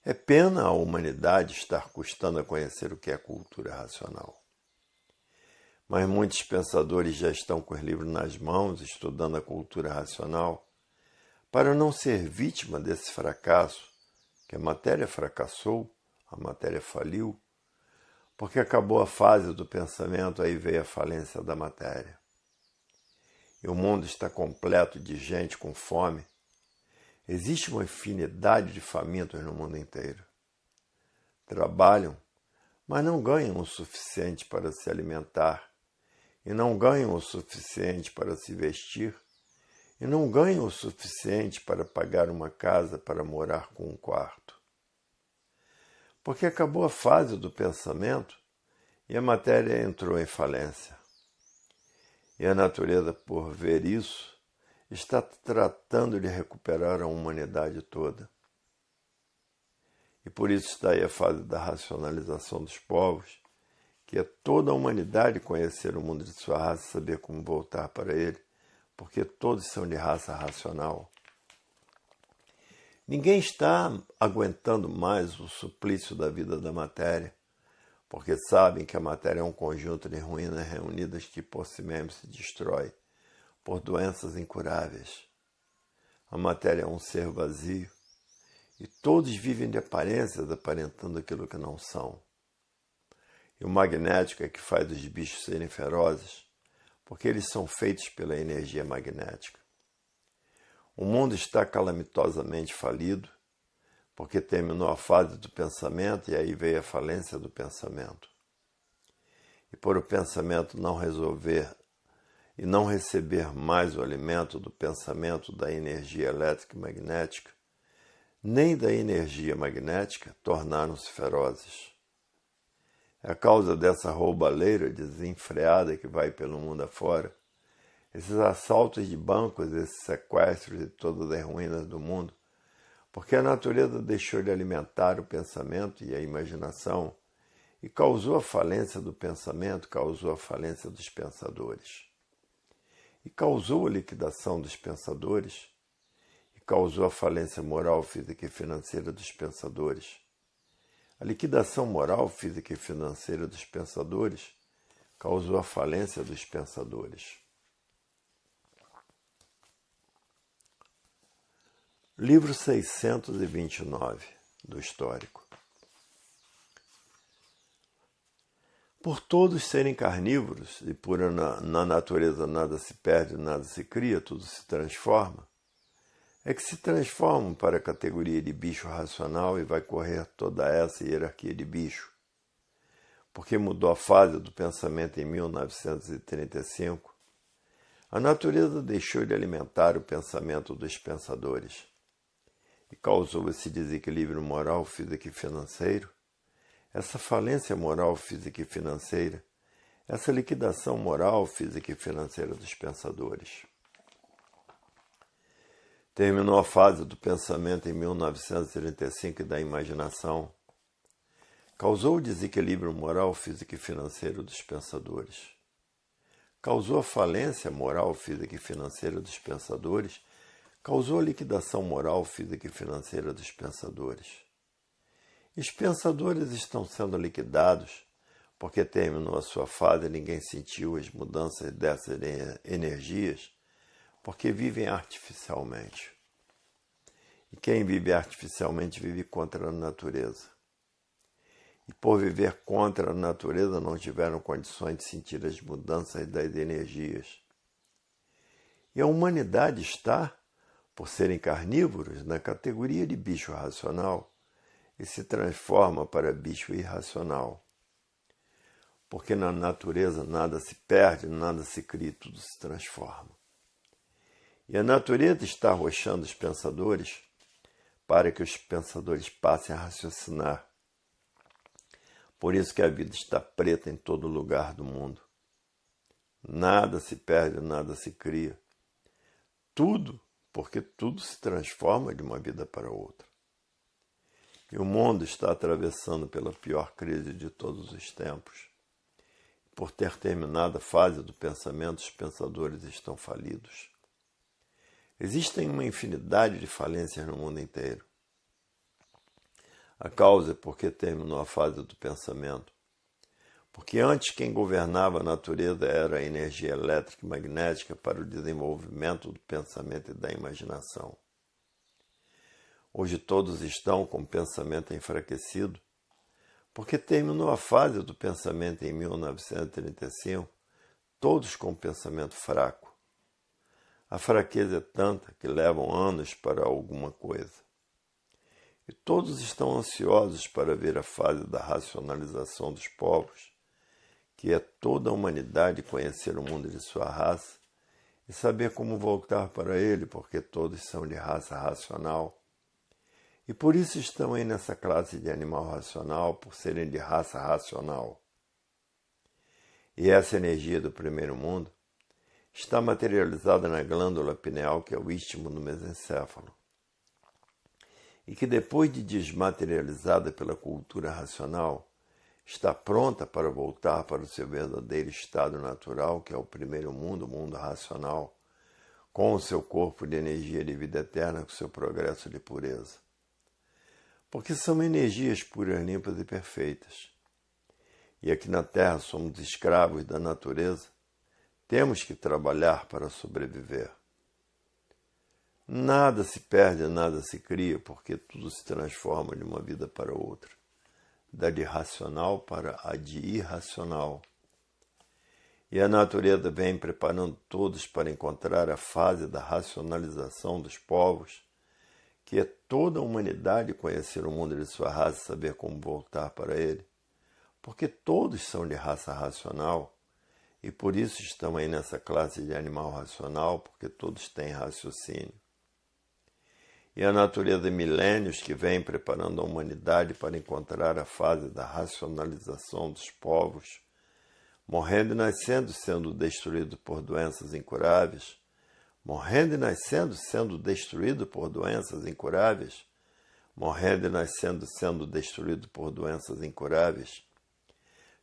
É pena a humanidade estar custando a conhecer o que é cultura racional. Mas muitos pensadores já estão com os livros nas mãos, estudando a cultura racional, para não ser vítima desse fracasso, que a matéria fracassou, a matéria faliu, porque acabou a fase do pensamento, aí veio a falência da matéria. E o mundo está completo de gente com fome. Existe uma infinidade de famintos no mundo inteiro. Trabalham, mas não ganham o suficiente para se alimentar, e não ganham o suficiente para se vestir, e não ganham o suficiente para pagar uma casa para morar com um quarto. Porque acabou a fase do pensamento e a matéria entrou em falência. E a natureza, por ver isso, está tratando de recuperar a humanidade toda. E por isso está aí a fase da racionalização dos povos, que é toda a humanidade conhecer o mundo de sua raça, saber como voltar para ele, porque todos são de raça racional. Ninguém está aguentando mais o suplício da vida da matéria, porque sabem que a matéria é um conjunto de ruínas reunidas que por si mesmo se destrói por doenças incuráveis. A matéria é um ser vazio e todos vivem de aparências, aparentando aquilo que não são. E o magnético é que faz os bichos serem ferozes, porque eles são feitos pela energia magnética. O mundo está calamitosamente falido, porque terminou a fase do pensamento e aí veio a falência do pensamento. E por o pensamento não resolver e não receber mais o alimento do pensamento da energia elétrica e magnética, nem da energia magnética tornaram-se ferozes. É a causa dessa roubalheira desenfreada que vai pelo mundo afora, esses assaltos de bancos, esses sequestros de todas as ruínas do mundo, porque a natureza deixou de alimentar o pensamento e a imaginação e causou a falência do pensamento, causou a falência dos pensadores. E causou a liquidação dos pensadores, e causou a falência moral, física e financeira dos pensadores. A liquidação moral, física e financeira dos pensadores causou a falência dos pensadores. Livro 629 do Histórico. Por todos serem carnívoros e por na natureza nada se perde, nada se cria, tudo se transforma, é que se transformam para a categoria de bicho racional e vai correr toda essa hierarquia de bicho. Porque mudou a fase do pensamento em 1935, a natureza deixou de alimentar o pensamento dos pensadores e causou esse desequilíbrio moral, físico e financeiro, essa falência moral, física e financeira, essa liquidação moral, física e financeira dos pensadores. Terminou a fase do pensamento em 1935 e da imaginação. Causou o desequilíbrio moral, físico e financeiro dos pensadores. Causou a falência moral, física e financeira dos pensadores. Causou a liquidação moral, física e financeira dos pensadores. Os pensadores estão sendo liquidados porque terminou a sua fase e ninguém sentiu as mudanças dessas energias, porque vivem artificialmente. E quem vive artificialmente vive contra a natureza. E por viver contra a natureza não tiveram condições de sentir as mudanças das energias. E a humanidade está, por serem carnívoros, na categoria de bicho racional e se transforma para bicho irracional. Porque na natureza nada se perde, nada se cria, tudo se transforma. E a natureza está arrochando os pensadores para que os pensadores passem a raciocinar. Por isso que a vida está preta em todo lugar do mundo. Nada se perde, nada se cria. Tudo, porque tudo se transforma de uma vida para outra. E o mundo está atravessando pela pior crise de todos os tempos. Por ter terminado a fase do pensamento, os pensadores estão falidos. Existem uma infinidade de falências no mundo inteiro. A causa é porque terminou a fase do pensamento. Porque antes quem governava a natureza era a energia elétrica e magnética para o desenvolvimento do pensamento e da imaginação. Hoje todos estão com o pensamento enfraquecido, porque terminou a fase do pensamento em 1935, todos com o pensamento fraco. A fraqueza é tanta que levam anos para alguma coisa. E todos estão ansiosos para ver a fase da racionalização dos povos, que é toda a humanidade conhecer o mundo de sua raça e saber como voltar para ele, porque todos são de raça racional. E por isso estão aí nessa classe de animal racional, por serem de raça racional. E essa energia do primeiro mundo está materializada na glândula pineal, que é o istmo do mesencéfalo, e que depois de desmaterializada pela cultura racional, está pronta para voltar para o seu verdadeiro estado natural, que é o primeiro mundo, o mundo racional, com o seu corpo de energia de vida eterna, com o seu progresso de pureza. Porque são energias puras, limpas e perfeitas. E aqui na Terra somos escravos da natureza, temos que trabalhar para sobreviver. Nada se perde, nada se cria, porque tudo se transforma de uma vida para outra, da de racional para a de irracional. E a natureza vem preparando todos para encontrar a fase da racionalização dos povos, que é toda a humanidade conhecer o mundo de sua raça e saber como voltar para ele, porque todos são de raça racional, e por isso estão aí nessa classe de animal racional, porque todos têm raciocínio. E a natureza de milênios que vem preparando a humanidade para encontrar a fase da racionalização dos povos, morrendo e nascendo, sendo destruído por doenças incuráveis, morrendo e nascendo, sendo destruído por doenças incuráveis, morrendo e nascendo, sendo destruído por doenças incuráveis,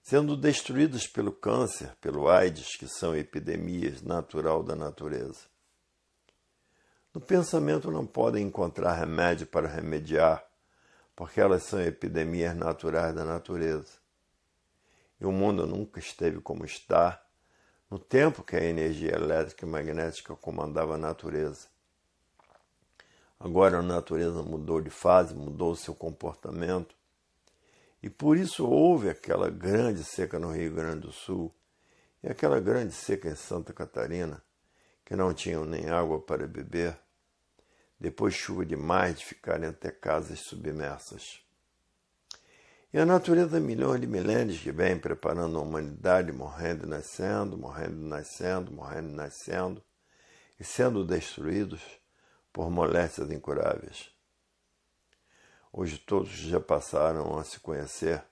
sendo destruídos pelo câncer, pelo AIDS, que são epidemias natural da natureza. No pensamento não podem encontrar remédio para remediar, porque elas são epidemias naturais da natureza. E o mundo nunca esteve como está, no tempo que a energia elétrica e magnética comandava a natureza. Agora a natureza mudou de fase, mudou o seu comportamento, e por isso houve aquela grande seca no Rio Grande do Sul e aquela grande seca em Santa Catarina, que não tinham nem água para beber, depois chuva demais de ficarem até casas submersas. E a natureza, milhões de milênios que vem preparando a humanidade, morrendo e nascendo, morrendo e nascendo, morrendo e nascendo, e sendo destruídos por moléstias incuráveis. Hoje todos já passaram a se conhecer.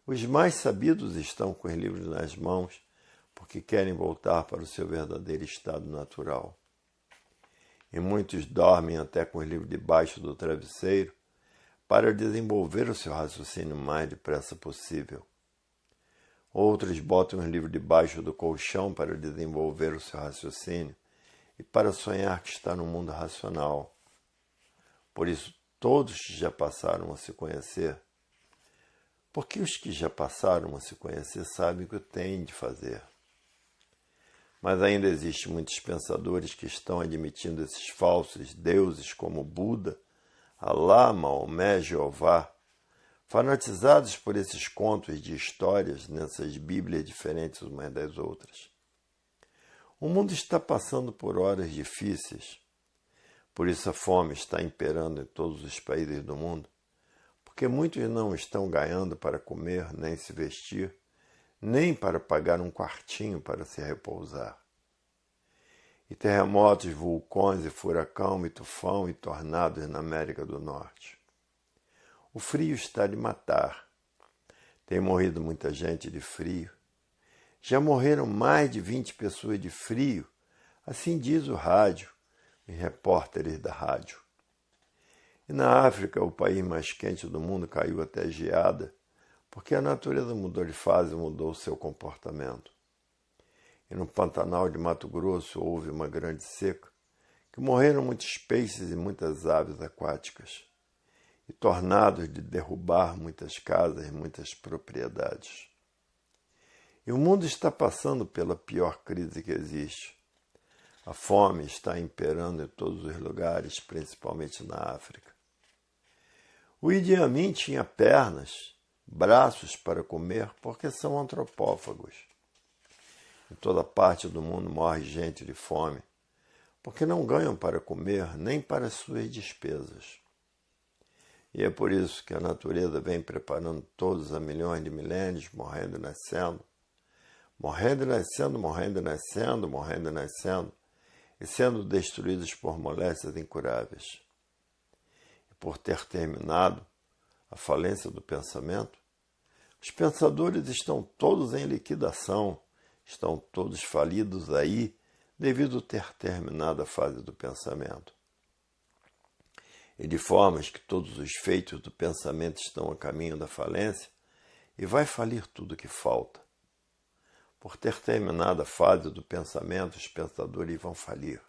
Os mais sabidos estão com os livros nas mãos, porque querem voltar para o seu verdadeiro estado natural. E muitos dormem até com os livros debaixo do travesseiro, para desenvolver o seu raciocínio o mais depressa possível. Outros botam os livros debaixo do colchão para desenvolver o seu raciocínio e para sonhar que está no mundo racional. Por isso, todos já passaram a se conhecer, porque os que já passaram a se conhecer sabem o que têm de fazer. Mas ainda existem muitos pensadores que estão admitindo esses falsos deuses como Buda, Alá, Maomé, Jeová, fanatizados por esses contos de histórias nessas bíblias diferentes umas das outras. O mundo está passando por horas difíceis, por isso a fome está imperando em todos os países do mundo, porque muitos não estão ganhando para comer, nem se vestir, nem para pagar um quartinho para se repousar. E terremotos, vulcões e furacão e tufão e tornados na América do Norte. O frio está de matar. Tem morrido muita gente de frio. Já morreram mais de 20 pessoas de frio, assim diz o rádio, os repórteres da rádio. E na África, o país mais quente do mundo, caiu até geada, porque a natureza mudou de fase, mudou o seu comportamento. E no Pantanal de Mato Grosso houve uma grande seca, que morreram muitos peixes e muitas aves aquáticas, e tornados de derrubar muitas casas e muitas propriedades. E o mundo está passando pela pior crise que existe. A fome está imperando em todos os lugares, principalmente na África. O Idi Amin tinha pernas, braços para comer, porque são antropófagos. Em toda parte do mundo morre gente de fome, porque não ganham para comer nem para suas despesas. E é por isso que a natureza vem preparando todos há milhões de milênios, morrendo e nascendo, morrendo e nascendo, morrendo e nascendo, morrendo e nascendo, e sendo destruídos por moléstias incuráveis. E por ter terminado a falência do pensamento, os pensadores estão todos em liquidação, estão todos falidos aí, devido a ter terminado a fase do pensamento. E de formas que todos os feitos do pensamento estão a caminho da falência, e vai falir tudo que falta. Por ter terminado a fase do pensamento, os pensadores vão falir.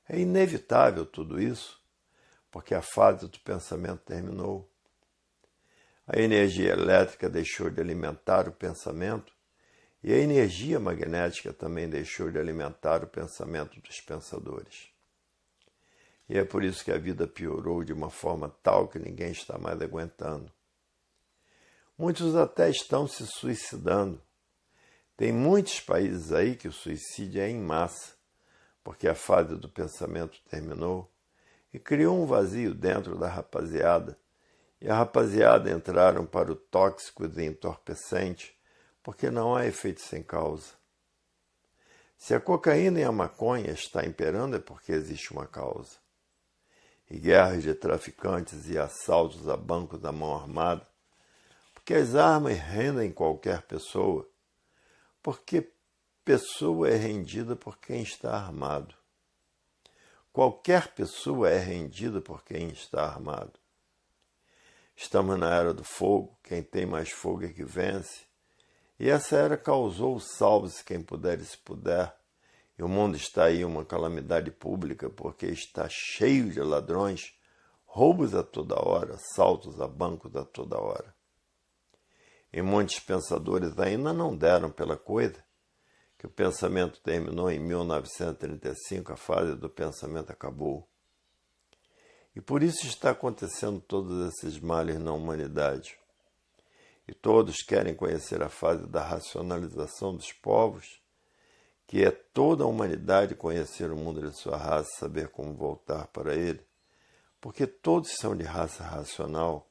É inevitável tudo isso, porque a fase do pensamento terminou. A energia elétrica deixou de alimentar o pensamento, e a energia magnética também deixou de alimentar o pensamento dos pensadores. E é por isso que a vida piorou de uma forma tal que ninguém está mais aguentando. Muitos até estão se suicidando. Tem muitos países aí que o suicídio é em massa, porque a fase do pensamento terminou e criou um vazio dentro da rapaziada. E a rapaziada entraram para o tóxico e entorpecente, porque não há efeito sem causa. Se a cocaína e a maconha está imperando é porque existe uma causa. e guerras de traficantes e assaltos a bancos da mão armada, porque as armas rendem qualquer pessoa, porque pessoa é rendida por quem está armado. Qualquer pessoa é rendida por quem está armado. Estamos na era do fogo, quem tem mais fogo é que vence, e essa era causou o salve-se quem puder e se puder, e o mundo está aí uma calamidade pública, porque está cheio de ladrões, roubos a toda hora, assaltos a bancos a toda hora. E muitos pensadores ainda não deram pela coisa, que o pensamento terminou em 1935, a fase do pensamento acabou. E por isso está acontecendo todos esses males na humanidade. E todos querem conhecer a fase da racionalização dos povos, que é toda a humanidade conhecer o mundo de sua raça, saber como voltar para ele, porque todos são de raça racional,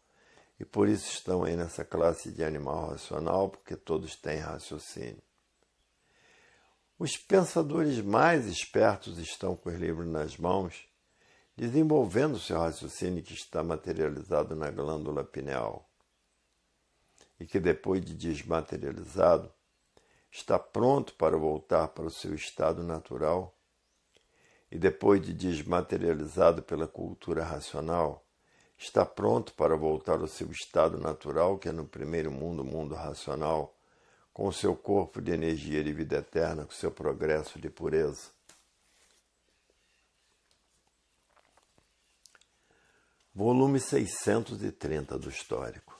e por isso estão aí nessa classe de animal racional, porque todos têm raciocínio. Os pensadores mais espertos estão com os livros nas mãos, desenvolvendo seu raciocínio que está materializado na glândula pineal, e que depois de desmaterializado, está pronto para voltar para o seu estado natural, e depois de desmaterializado pela cultura racional, está pronto para voltar ao seu estado natural, que é no primeiro mundo, o mundo racional, com o seu corpo de energia de vida eterna, com o seu progresso de pureza. Volume 630 do Histórico.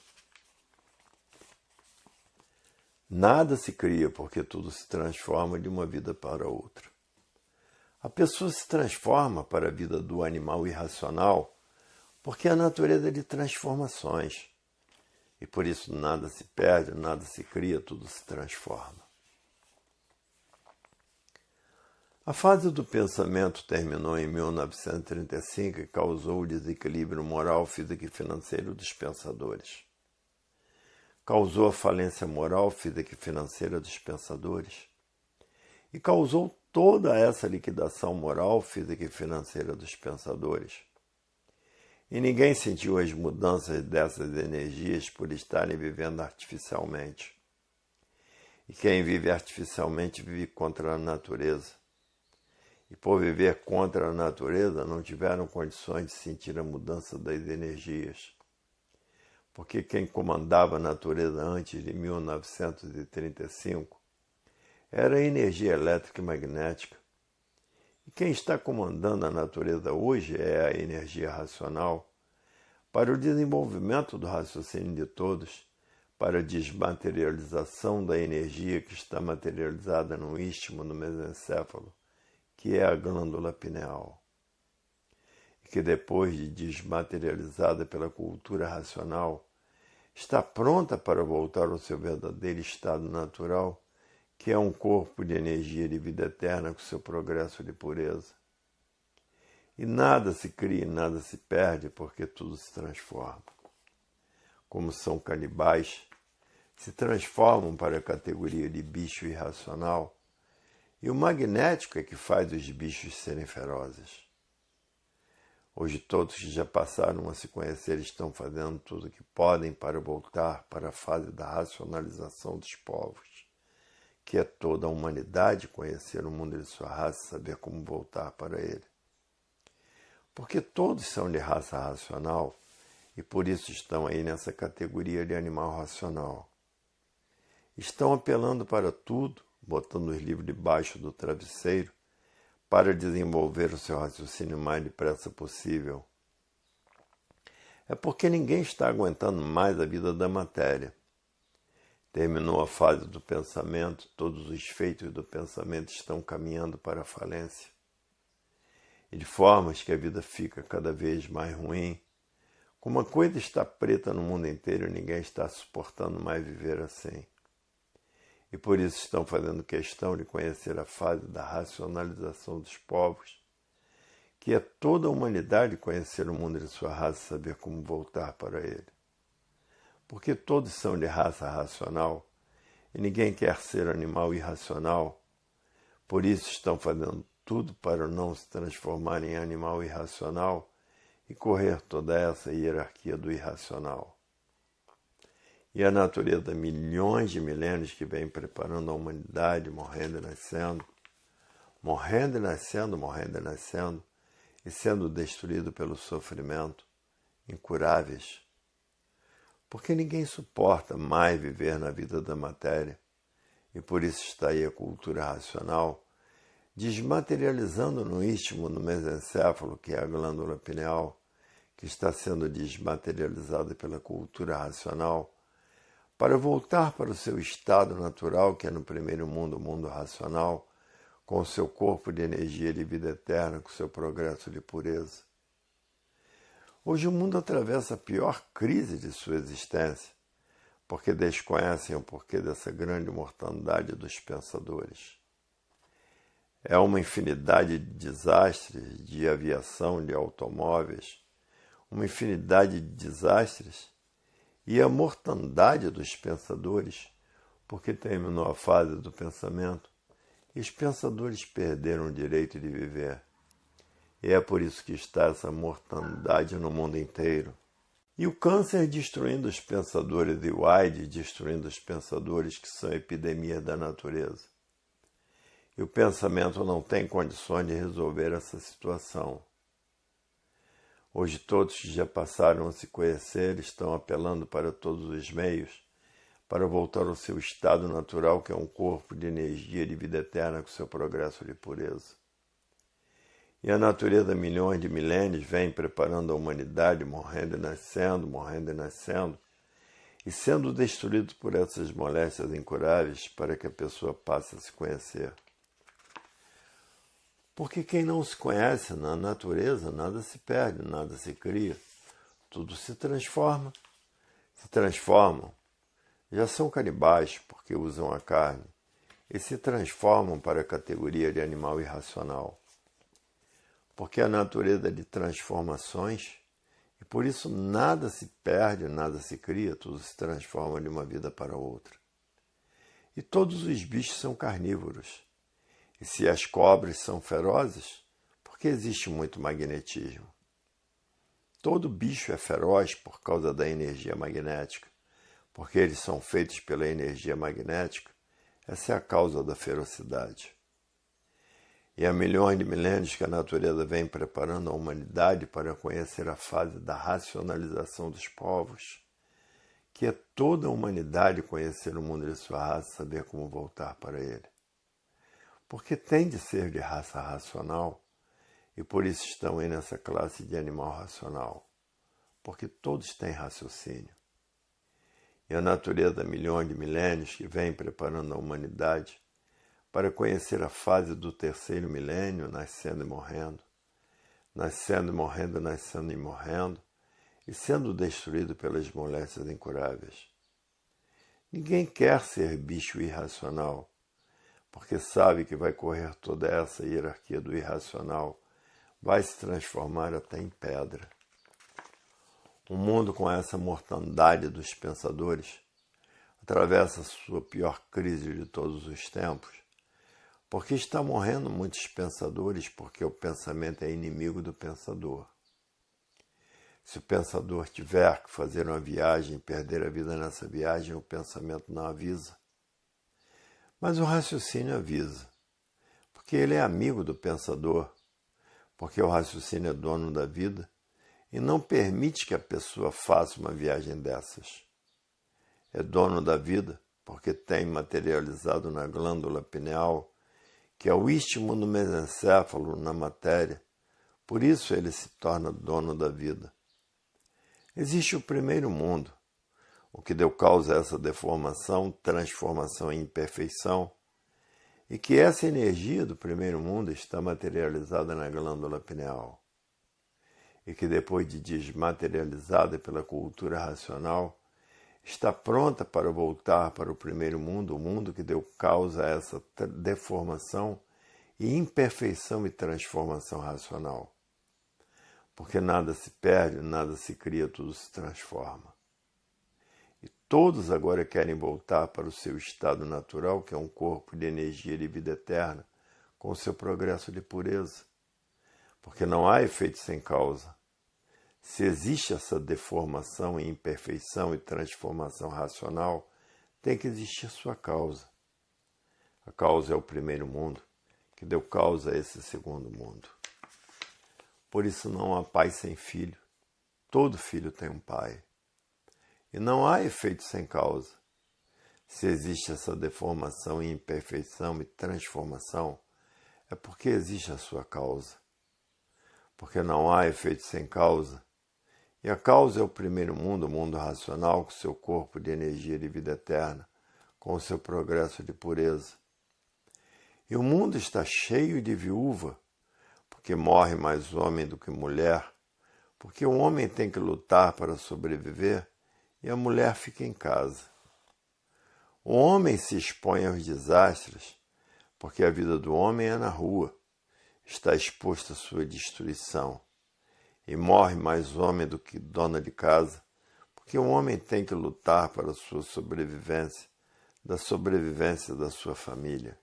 Nada se cria porque tudo se transforma de uma vida para outra. A pessoa se transforma para a vida do animal irracional porque a natureza é de transformações. E por isso nada se perde, nada se cria, tudo se transforma. A fase do pensamento terminou em 1935 e causou o desequilíbrio moral, físico e financeiro dos pensadores. Causou a falência moral, física e financeira dos pensadores. E causou toda essa liquidação moral, física e financeira dos pensadores. E ninguém sentiu as mudanças dessas energias por estarem vivendo artificialmente. E quem vive artificialmente vive contra a natureza. E por viver contra a natureza não tiveram condições de sentir a mudança das energias. Porque quem comandava a natureza antes de 1935 era a energia elétrica e magnética. E quem está comandando a natureza hoje é a energia racional, para o desenvolvimento do raciocínio de todos, para a desmaterialização da energia que está materializada no istmo, no mesencéfalo, que é a glândula pineal, e que depois de desmaterializada pela cultura racional, está pronta para voltar ao seu verdadeiro estado natural, que é um corpo de energia de vida eterna com seu progresso de pureza. E nada se cria e nada se perde, porque tudo se transforma. Como são canibais, se transformam para a categoria de bicho irracional, e o magnético é que faz os bichos serem ferozes. Hoje todos que já passaram a se conhecer estão fazendo tudo o que podem para voltar para a fase da racionalização dos povos, que é toda a humanidade conhecer o mundo de sua raça e saber como voltar para ele. Porque todos são de raça racional e por isso estão aí nessa categoria de animal racional. Estão apelando para tudo, botando os livros debaixo do travesseiro, para desenvolver o seu raciocínio o mais depressa possível. É porque ninguém está aguentando mais a vida da matéria. Terminou a fase do pensamento, todos os feitos do pensamento estão caminhando para a falência. E de formas que a vida fica cada vez mais ruim. Como uma coisa está preta no mundo inteiro, ninguém está suportando mais viver assim. E por isso estão fazendo questão de conhecer a fase da racionalização dos povos, que é toda a humanidade conhecer o mundo de sua raça e saber como voltar para ele. Porque todos são de raça racional e ninguém quer ser animal irracional, por isso estão fazendo tudo para não se transformar em animal irracional e correr toda essa hierarquia do irracional. E a natureza, milhões de milênios que vem preparando a humanidade, morrendo e nascendo, morrendo e nascendo, morrendo e nascendo, e sendo destruído pelo sofrimento, incuráveis. Porque ninguém suporta mais viver na vida da matéria, e por isso está aí a cultura racional, desmaterializando no istmo, no mesencéfalo, que é a glândula pineal, que está sendo desmaterializada pela cultura racional, para voltar para o seu estado natural, que é no primeiro mundo, o mundo racional, com o seu corpo de energia de vida eterna, com o seu progresso de pureza. Hoje o mundo atravessa a pior crise de sua existência, porque desconhecem o porquê dessa grande mortandade dos pensadores. É uma infinidade de desastres de aviação, de automóveis, uma infinidade de desastres e a mortandade dos pensadores, porque terminou a fase do pensamento e os pensadores perderam o direito de viver. E é por isso que está essa mortandade no mundo inteiro. E o câncer destruindo os pensadores e o AIDS destruindo os pensadores, que são epidemias da natureza. E o pensamento não tem condições de resolver essa situação. Hoje todos que já passaram a se conhecer estão apelando para todos os meios para voltar ao seu estado natural, que é um corpo de energia de vida eterna com seu progresso de pureza. E a natureza, milhões de milênios, vem preparando a humanidade, morrendo e nascendo, e sendo destruído por essas moléstias incuráveis para que a pessoa passe a se conhecer. Porque quem não se conhece na natureza, nada se perde, nada se cria. Tudo se transforma. Se transformam. Já são canibais porque usam a carne. E se transformam para a categoria de animal irracional. Porque a natureza é de transformações, e por isso nada se perde, nada se cria, tudo se transforma de uma vida para outra. E todos os bichos são carnívoros. E se as cobras são ferozes, porque existe muito magnetismo. Todo bicho é feroz por causa da energia magnética, porque eles são feitos pela energia magnética. Essa é a causa da ferocidade. E há milhões de milênios que a natureza vem preparando a humanidade para conhecer a fase da racionalização dos povos, que é toda a humanidade conhecer o mundo de sua raça, saber como voltar para ele. Porque tem de ser de raça racional, e por isso estão aí nessa classe de animal racional, porque todos têm raciocínio. E a natureza, milhões de milênios que vem preparando a humanidade para conhecer a fase do terceiro milênio, nascendo e morrendo, nascendo e morrendo, e sendo destruído pelas moléstias incuráveis. Ninguém quer ser bicho irracional, porque sabe que vai correr toda essa hierarquia do irracional, vai se transformar até em pedra. Um mundo com essa mortandade dos pensadores atravessa a sua pior crise de todos os tempos, porque está morrendo muitos pensadores, porque o pensamento é inimigo do pensador. Se o pensador tiver que fazer uma viagem e perder a vida nessa viagem, o pensamento não avisa. Mas o raciocínio avisa, porque ele é amigo do pensador, porque o raciocínio é dono da vida e não permite que a pessoa faça uma viagem dessas. É dono da vida porque tem materializado na glândula pineal, que é o istmo no mesencéfalo, na matéria. Por isso ele se torna dono da vida. Existe o primeiro mundo, o que deu causa a essa deformação, transformação e imperfeição, e que essa energia do primeiro mundo está materializada na glândula pineal, e que depois de desmaterializada pela cultura racional, está pronta para voltar para o primeiro mundo, o mundo que deu causa a essa deformação e imperfeição e transformação racional. Porque nada se perde, nada se cria, tudo se transforma. E todos agora querem voltar para o seu estado natural, que é um corpo de energia de vida eterna, com o seu progresso de pureza. Porque não há efeito sem causa. Se existe essa deformação e imperfeição e transformação racional, tem que existir sua causa. A causa é o primeiro mundo, que deu causa a esse segundo mundo. Por isso não há pai sem filho. Todo filho tem um pai. E não há efeito sem causa. Se existe essa deformação e imperfeição e transformação, é porque existe a sua causa. Porque não há efeito sem causa. E a causa é o primeiro mundo, o mundo racional, com seu corpo de energia de vida eterna, com o seu progresso de pureza. E o mundo está cheio de viúva, porque morre mais homem do que mulher, porque o homem tem que lutar para sobreviver e a mulher fica em casa. O homem se expõe aos desastres, porque a vida do homem é na rua, está exposto à sua destruição. E morre mais homem do que dona de casa, porque o homem tem que lutar para a sua sobrevivência, da sobrevivência da sua família.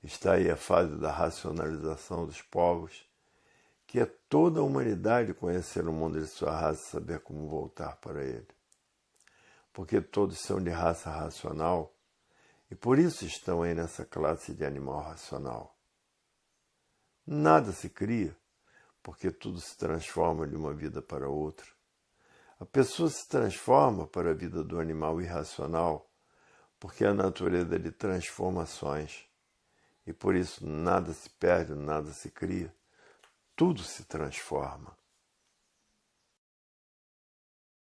Está aí a fase da racionalização dos povos, que é toda a humanidade conhecer o mundo de sua raça e saber como voltar para ele. Porque todos são de raça racional e por isso estão aí nessa classe de animal racional. Nada se cria, porque tudo se transforma de uma vida para outra. A pessoa se transforma para a vida do animal irracional, porque a natureza é de transformações. E por isso nada se perde, nada se cria, tudo se transforma.